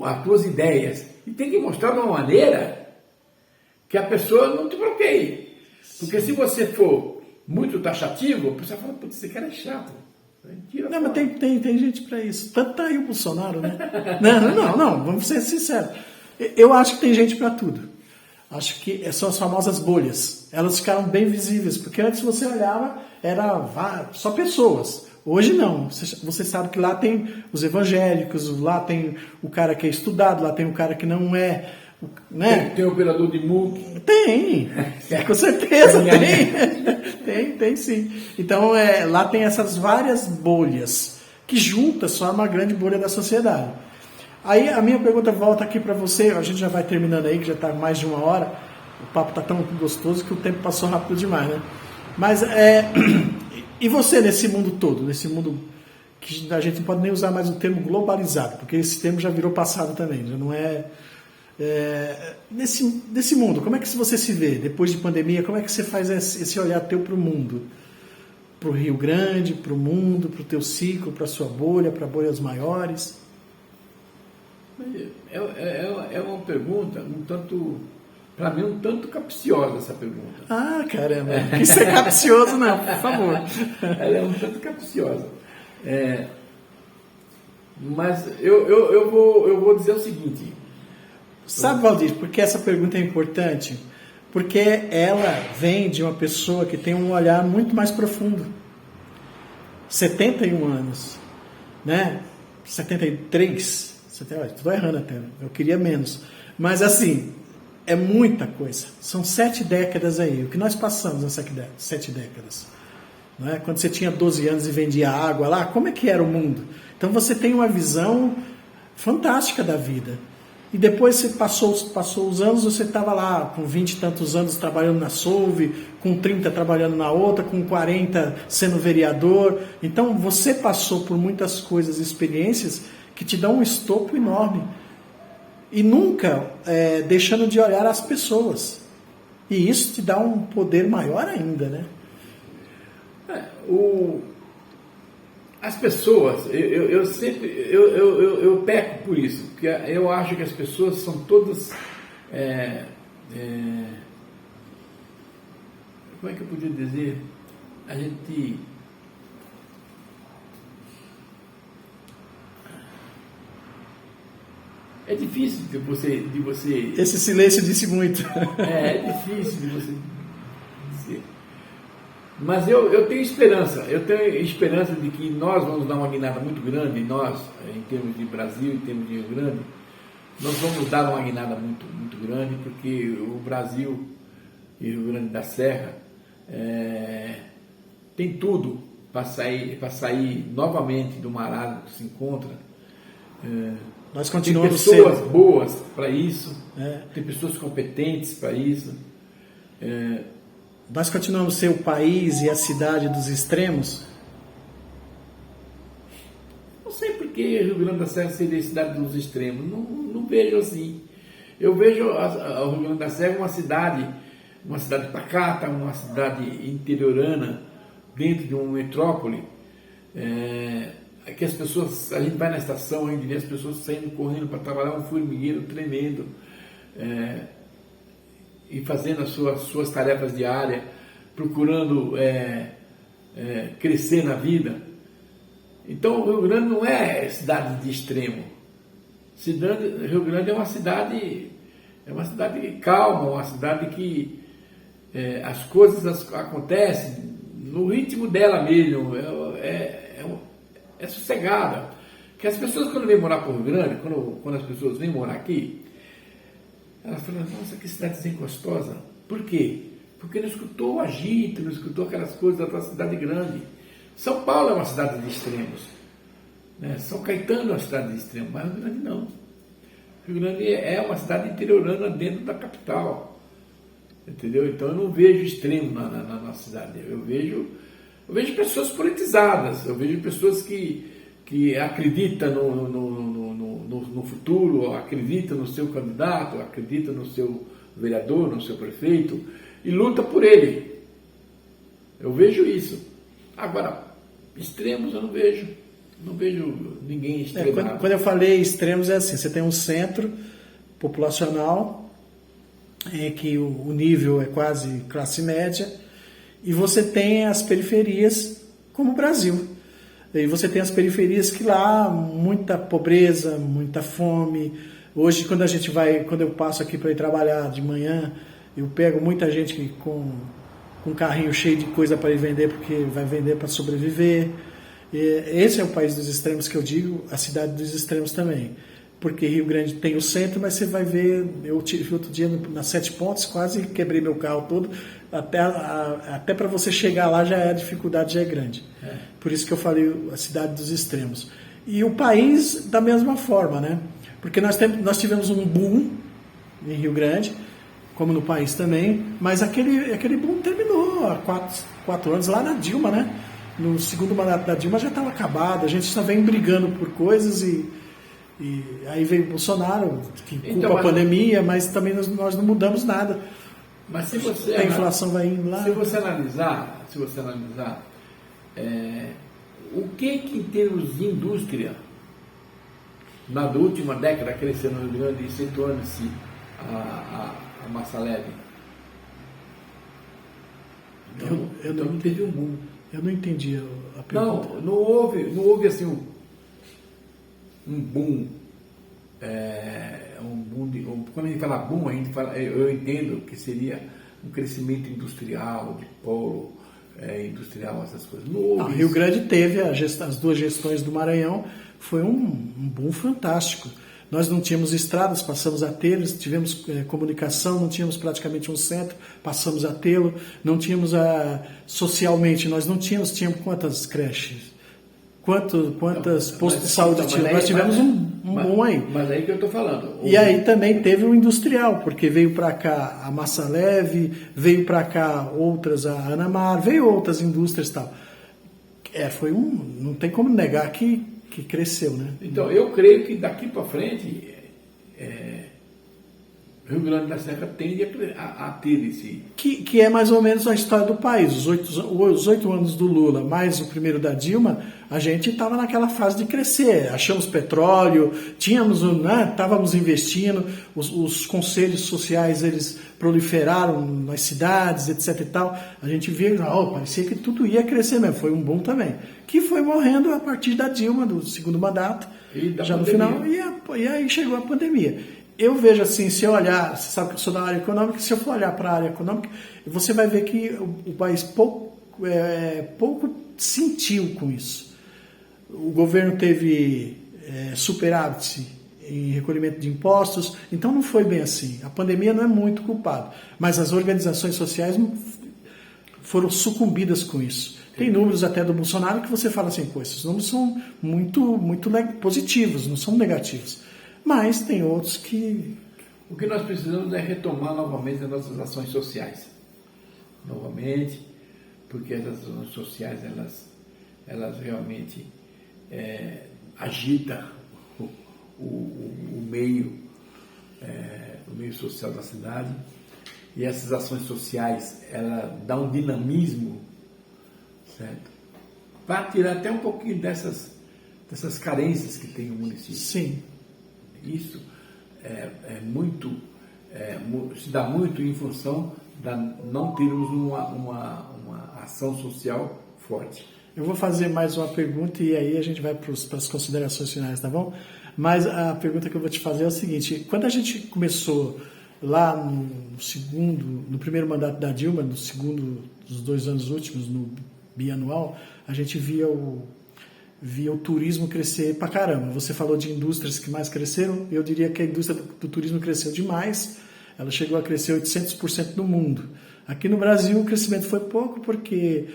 as tuas ideias. E tem que mostrar de uma maneira que a pessoa não te bloqueie. Porque se você for muito taxativo, a pessoa fala, putz, esse cara é chato. Não, mas tem gente para isso. Tanto tá aí o Bolsonaro, né? Não, vamos ser sinceros. Eu acho que tem gente para tudo. Acho que são as famosas bolhas. Elas ficaram bem visíveis, porque antes você olhava, era só pessoas. Hoje não. Você sabe que lá tem os evangélicos, lá tem o cara que é estudado, lá tem o cara que não é. Né? Tem operador de MOOC? Tem, com certeza tem sim. Então lá tem essas várias bolhas que juntas formam uma grande bolha da sociedade. Aí a minha pergunta volta aqui para você, a gente já vai terminando aí, que já está mais de 1 hora, o papo está tão gostoso que o tempo passou rápido demais, né? Mas e você nesse mundo todo, nesse mundo que a gente não pode nem usar mais o termo globalizado, porque esse termo já virou passado também, já não é... nesse mundo, como é que você se vê depois de pandemia? Como é que você faz esse olhar teu para o mundo, para o Rio Grande, para o mundo, para o teu ciclo, para a sua bolha, para bolhas maiores? É uma pergunta para mim um tanto capciosa essa pergunta. Ah, caramba, isso é capcioso não, por favor. Ela é um tanto capciosa. Mas eu vou dizer o seguinte. Sabe, Valdir, por que essa pergunta é importante? Porque ela vem de uma pessoa que tem um olhar muito mais profundo. 71 anos, né? 73, estou errando até, eu queria menos. Mas assim, é muita coisa. São 7 décadas aí, o que nós passamos nessas 7 décadas. Não é? Quando você tinha 12 anos e vendia água lá, como é que era o mundo? Então você tem uma visão fantástica da vida. E depois você passou os anos, você estava lá com 20 e tantos anos trabalhando na Solve, com 30 trabalhando na outra, com 40 sendo vereador. Então você passou por muitas coisas, experiências que te dão um estopro enorme. E nunca deixando de olhar as pessoas. E isso te dá um poder maior ainda, né? As pessoas, eu peco por isso, porque eu acho que as pessoas são todas, como como é que eu podia dizer? A gente... É difícil de você... Esse silêncio disse muito. É difícil de você dizer. Mas eu tenho esperança. Eu tenho esperança de que nós vamos dar uma guinada muito grande, nós, em termos de Brasil, em termos de Rio Grande, nós vamos dar uma guinada muito, muito grande, porque o Brasil e o Rio Grande da Serra tem tudo para sair novamente do marasmo que se encontra. Nós Tem continuamos pessoas sendo... boas para isso, tem pessoas competentes para isso. Nós continuamos a ser o país e a cidade dos extremos? Não sei por que Rio Grande da Serra seria a cidade dos extremos. Não vejo assim. Eu vejo o Rio Grande da Serra uma cidade pacata, uma cidade interiorana, dentro de uma metrópole, que as pessoas, a gente vai na estação, a gente vê as pessoas saindo correndo para trabalhar, um formigueiro tremendo, e fazendo as suas tarefas diárias, procurando crescer na vida. Então o Rio Grande não é cidade de extremo. Rio Grande é uma cidade calma, uma cidade que as coisas acontecem no ritmo dela mesmo, é sossegada. Que as pessoas, quando vêm morar para o Rio Grande, quando as pessoas vêm morar aqui, elas falam: nossa, que cidadezinha gostosa. Por quê? Porque não escutou o agito, não escutou aquelas coisas da cidade grande. São Paulo é uma cidade de extremos, né? São Caetano é uma cidade de extremos, mas Rio Grande não. Rio Grande é uma cidade interiorana dentro da capital, entendeu? Então eu não vejo extremo na nossa cidade. Eu vejo pessoas politizadas, eu vejo pessoas que acreditam no futuro, acreditam no seu candidato, acreditam no seu vereador, no seu prefeito e luta por ele. Eu vejo isso. Agora, extremos eu não vejo. Não vejo ninguém extremado. Quando eu falei extremos é assim: você tem um centro populacional em que o nível é quase classe média, e você tem as periferias como o Brasil. E você tem as periferias que lá muita pobreza, muita fome. Hoje quando eu passo aqui para ir trabalhar de manhã, eu pego muita gente com um carrinho cheio de coisa para ir vender, porque vai vender para sobreviver. Esse é o país dos extremos que eu digo, a cidade dos extremos também. Porque Rio Grande tem o centro, mas você vai ver, eu tive outro dia nas 7 Pontes, quase quebrei meu carro todo, até para você chegar lá a dificuldade já é grande. Por isso que eu falei a cidade dos extremos. E o país da mesma forma, né? Porque nós tivemos um boom em Rio Grande, como no país também, mas aquele boom terminou há 4 anos, lá na Dilma, né? No segundo mandato da Dilma já estava acabado, a gente só vem brigando por coisas e aí veio o Bolsonaro, que culpa a pandemia, mas também nós não mudamos nada. Mas se você a inflação vai indo lá. Se você analisar, o que em termos de indústria na última década cresceu no Rio Grande, excetuando-se a massa leve? Então não teve um boom. Eu não entendi a pergunta. Não houve assim um boom. Quando a gente fala boom, eu entendo que seria um crescimento industrial, de polo industrial, essas coisas. Rio Grande teve as 2 gestões do Maranhão, foi um boom fantástico. Nós não tínhamos estradas, passamos a tê-los, tivemos comunicação, não tínhamos praticamente um centro, passamos a tê-lo, não tínhamos socialmente, nós não tínhamos quantas creches? Quantas postos de saúde tínhamos? Nós tivemos um boom aí. Mas aí que eu estou falando. E aí também teve o industrial, porque veio para cá a Massa Leve, veio para cá outras, a Anamar, veio outras indústrias e tal. Não tem como negar que cresceu, né? Então, eu creio que daqui para frente O Rio Grande da Serra tende a ter esse... Que é mais ou menos a história do país. Os 8 anos do Lula, mais o primeiro da Dilma, a gente estava naquela fase de crescer. Achamos petróleo, estávamos investindo, os conselhos sociais eles proliferaram nas cidades, etc. e tal. A gente via, parecia que tudo ia crescer mesmo. Foi um boom também. Que foi morrendo a partir da Dilma, do segundo mandato, já no final, e aí chegou a pandemia. Eu vejo assim, se eu olhar, você sabe que eu sou da área econômica, se eu for olhar para a área econômica, você vai ver que o país pouco sentiu com isso. O governo teve superávit em recolhimento de impostos, então não foi bem assim. A pandemia não é muito culpada, mas as organizações sociais foram sucumbidas com isso. Tem números até do Bolsonaro que você fala assim, esses números são muito positivos, não são negativos. Mas tem outros que... O que nós precisamos é retomar novamente as nossas ações sociais. Novamente, porque as ações sociais, elas realmente agitam o meio social da cidade. E essas ações sociais, elas dão um dinamismo, certo? Para tirar até um pouquinho dessas carências que tem o município. Sim. Isso se dá muito em função de não termos uma ação social forte. Eu vou fazer mais uma pergunta e aí a gente vai para as considerações finais, tá bom? Mas a pergunta que eu vou te fazer é o seguinte: quando a gente começou lá no primeiro mandato da Dilma, dos 2 anos últimos, no bianual, a gente via o turismo crescer pra caramba. Você falou de indústrias que mais cresceram, eu diria que a indústria do turismo cresceu demais, ela chegou a crescer 800% no mundo. Aqui no Brasil o crescimento foi pouco porque,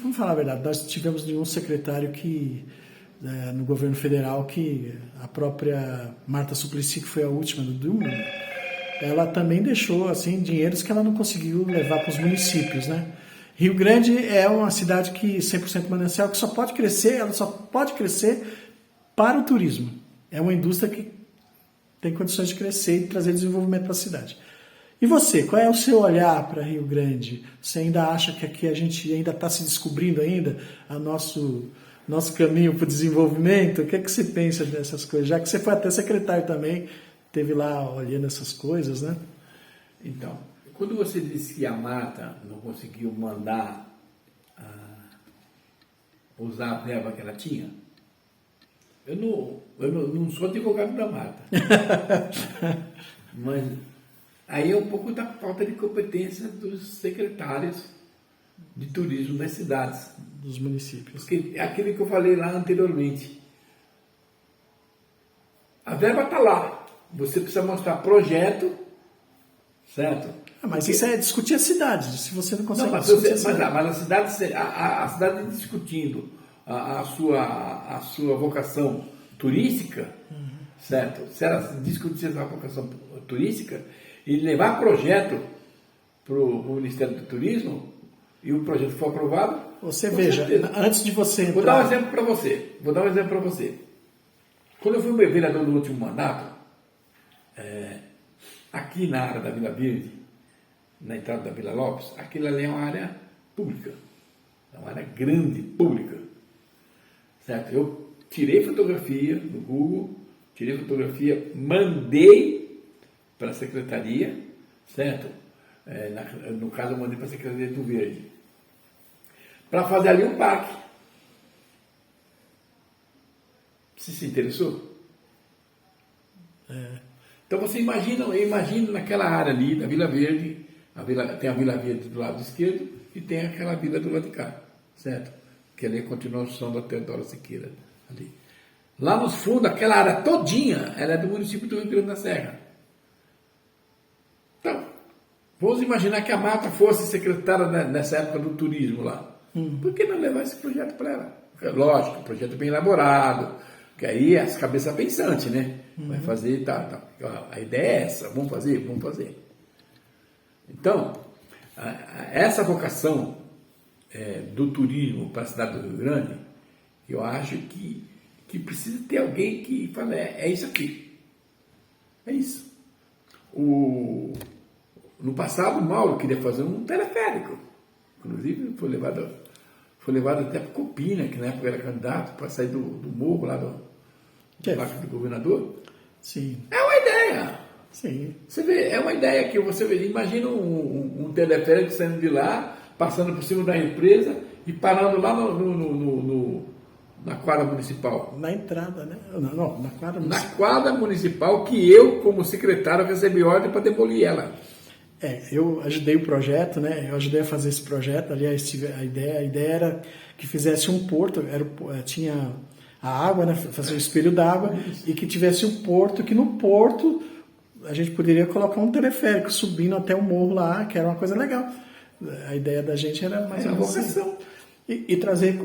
vamos falar a verdade, nós tivemos nenhum secretário no governo federal, que a própria Marta Suplicy, que foi a última do Dilma, ela também deixou assim, dinheiros que ela não conseguiu levar para os municípios, né? Rio Grande é uma cidade que 100% manancial, que ela só pode crescer para o turismo. É uma indústria que tem condições de crescer e trazer desenvolvimento para a cidade. E você, qual é o seu olhar para Rio Grande? Você ainda acha que aqui a gente ainda está se descobrindo ainda nosso caminho para o desenvolvimento? O que é que você pensa dessas coisas? Já que você foi até secretário também, esteve lá olhando essas coisas, né? Então, quando você disse que a Marta não conseguiu mandar usar a verba que ela tinha, eu não sou advogado da Marta. Mas aí é um pouco da falta de competência dos secretários de turismo das cidades. Dos municípios. Porque é aquilo que eu falei lá anteriormente. A verba está lá. Você precisa mostrar projeto, certo? Mas isso é discutir a cidade. Se você não consegue mas a cidade discutindo a sua vocação turística, certo? Se ela discutir essa vocação turística e levar projeto para o Ministério do Turismo e o projeto for aprovado, você veja, antes de você entrar... Vou dar um exemplo para você. Quando eu fui vereador no último mandato, aqui na área da Vila Verde, na entrada da Vila Lopes, aquilo ali é uma área pública, é uma área grande, pública, certo? Eu tirei fotografia no Google, mandei para a secretaria, certo? No caso eu mandei para a Secretaria do Verde, para fazer ali um parque. Você se interessou? Então você imagina naquela área ali da Vila Verde, tem a Vila Verde do lado esquerdo e tem aquela vila do lado de cá, certo? Que ali é a continuação da Teodoro Siqueira. Ali. Lá no fundo, aquela área todinha, ela é do município do Rio Grande da Serra. Então, vamos imaginar que a Marta fosse secretária nessa época do turismo lá. Por que não levar esse projeto para ela? Lógico, o projeto bem elaborado, que aí é as cabeças pensantes, né? Vai fazer, tá. A ideia é essa, vamos fazer. Então, essa vocação do turismo para a cidade do Rio Grande, eu acho que precisa ter alguém que fale, é isso aqui. É isso. No passado, o Mauro queria fazer um teleférico. Inclusive, foi levado até para Copina, que na época era candidato, para sair do morro lá do Parque do Governador. Sim. É uma ideia. Sim. Você vê, é uma ideia que você vê. Imagina um teleférico saindo de lá, passando por cima da empresa e parando lá na quadra municipal. Na entrada, né? Não, na quadra municipal. Na quadra municipal, que eu, como secretário, recebi ordem para demolir ela. Eu ajudei o projeto, né? Eu ajudei a fazer esse projeto. Aliás, a ideia era que fizesse um porto. Tinha a água, né? Fazer um espelho d'água e que tivesse um porto, que no porto a gente poderia colocar um teleférico subindo até o morro lá, que era uma coisa legal. A ideia da gente era mais uma vocação. E trazer,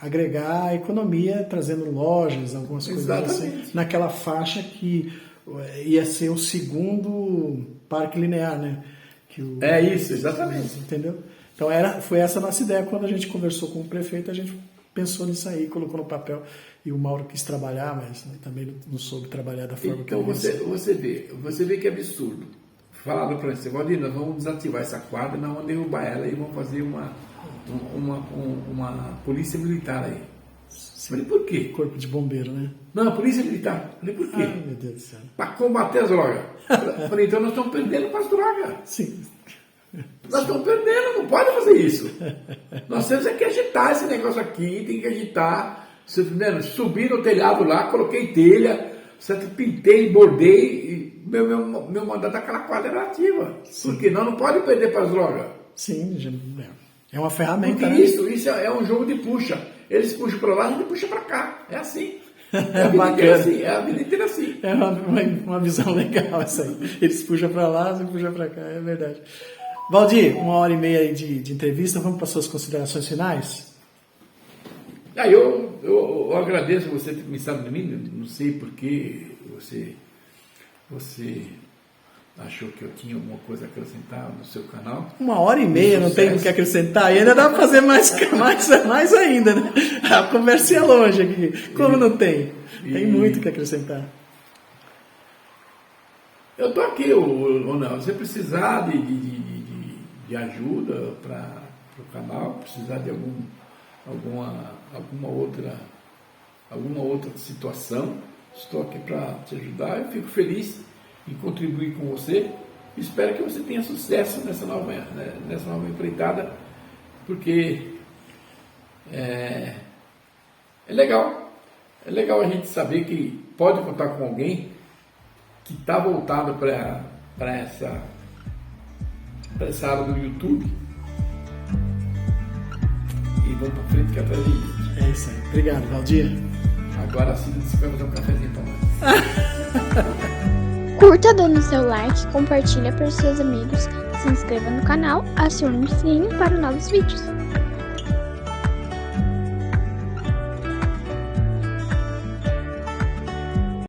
agregar a economia, trazendo lojas, algumas coisas assim, naquela faixa que ia ser o segundo parque linear, né? Isso, exatamente. Entendeu? Então foi essa a nossa ideia. Quando a gente conversou com o prefeito, a gente pensou nisso aí, colocou no papel. E o Mauro quis trabalhar, mas também não soube trabalhar da forma que eu pensei. Então você vê que é absurdo. Falaram para você, Valdir, nós vamos desativar essa quadra, nós vamos derrubar ela e vamos fazer uma polícia militar aí. Falei, por quê? Corpo de bombeiro, né? Não, polícia militar. Falei, por quê? Ai, meu Deus do céu. Para combater as drogas. Falei, então nós estamos perdendo para as drogas. Sim. Nós estamos perdendo, não pode fazer isso. Nós temos que agitar esse negócio aqui, tem que agitar. Você entendendo? Subi no telhado lá, coloquei telha, pintei, bordei, e meu mandato daquela quadra era ativa. Sim. Porque nós não podemos perder para as drogas. Sim, é uma ferramenta. Porque isso é um jogo de puxa. Eles puxam para lá, a gente puxa para cá. É assim. É a vida inteira assim. É uma visão legal essa aí. Eles puxam para lá, você puxa para cá, é verdade. Valdir, 1h30 aí de entrevista, vamos para as suas considerações finais? Eu agradeço você ter pensado em mim, não sei porque você achou que eu tinha alguma coisa a acrescentar no seu canal. 1h30, não tem o que acrescentar, e ainda dá para fazer mais ainda, né? A conversa é longe aqui, como não tem? Tem muito o que acrescentar. Eu estou aqui, não, você precisar de ajuda para o canal, precisar de alguma outra situação, estou aqui para te ajudar. Eu fico feliz em contribuir com você. Espero que você tenha sucesso nessa nova empreitada, porque é legal a gente saber que pode contar com alguém que está voltado para essa área do YouTube. E vamos para frente que atrás de gente. É isso aí. Obrigado, Valdir. Agora sim você vai fazer um cafezinho para nós. Curta dando seu like, compartilha para os seus amigos, se inscreva no canal, acione o sininho para novos vídeos.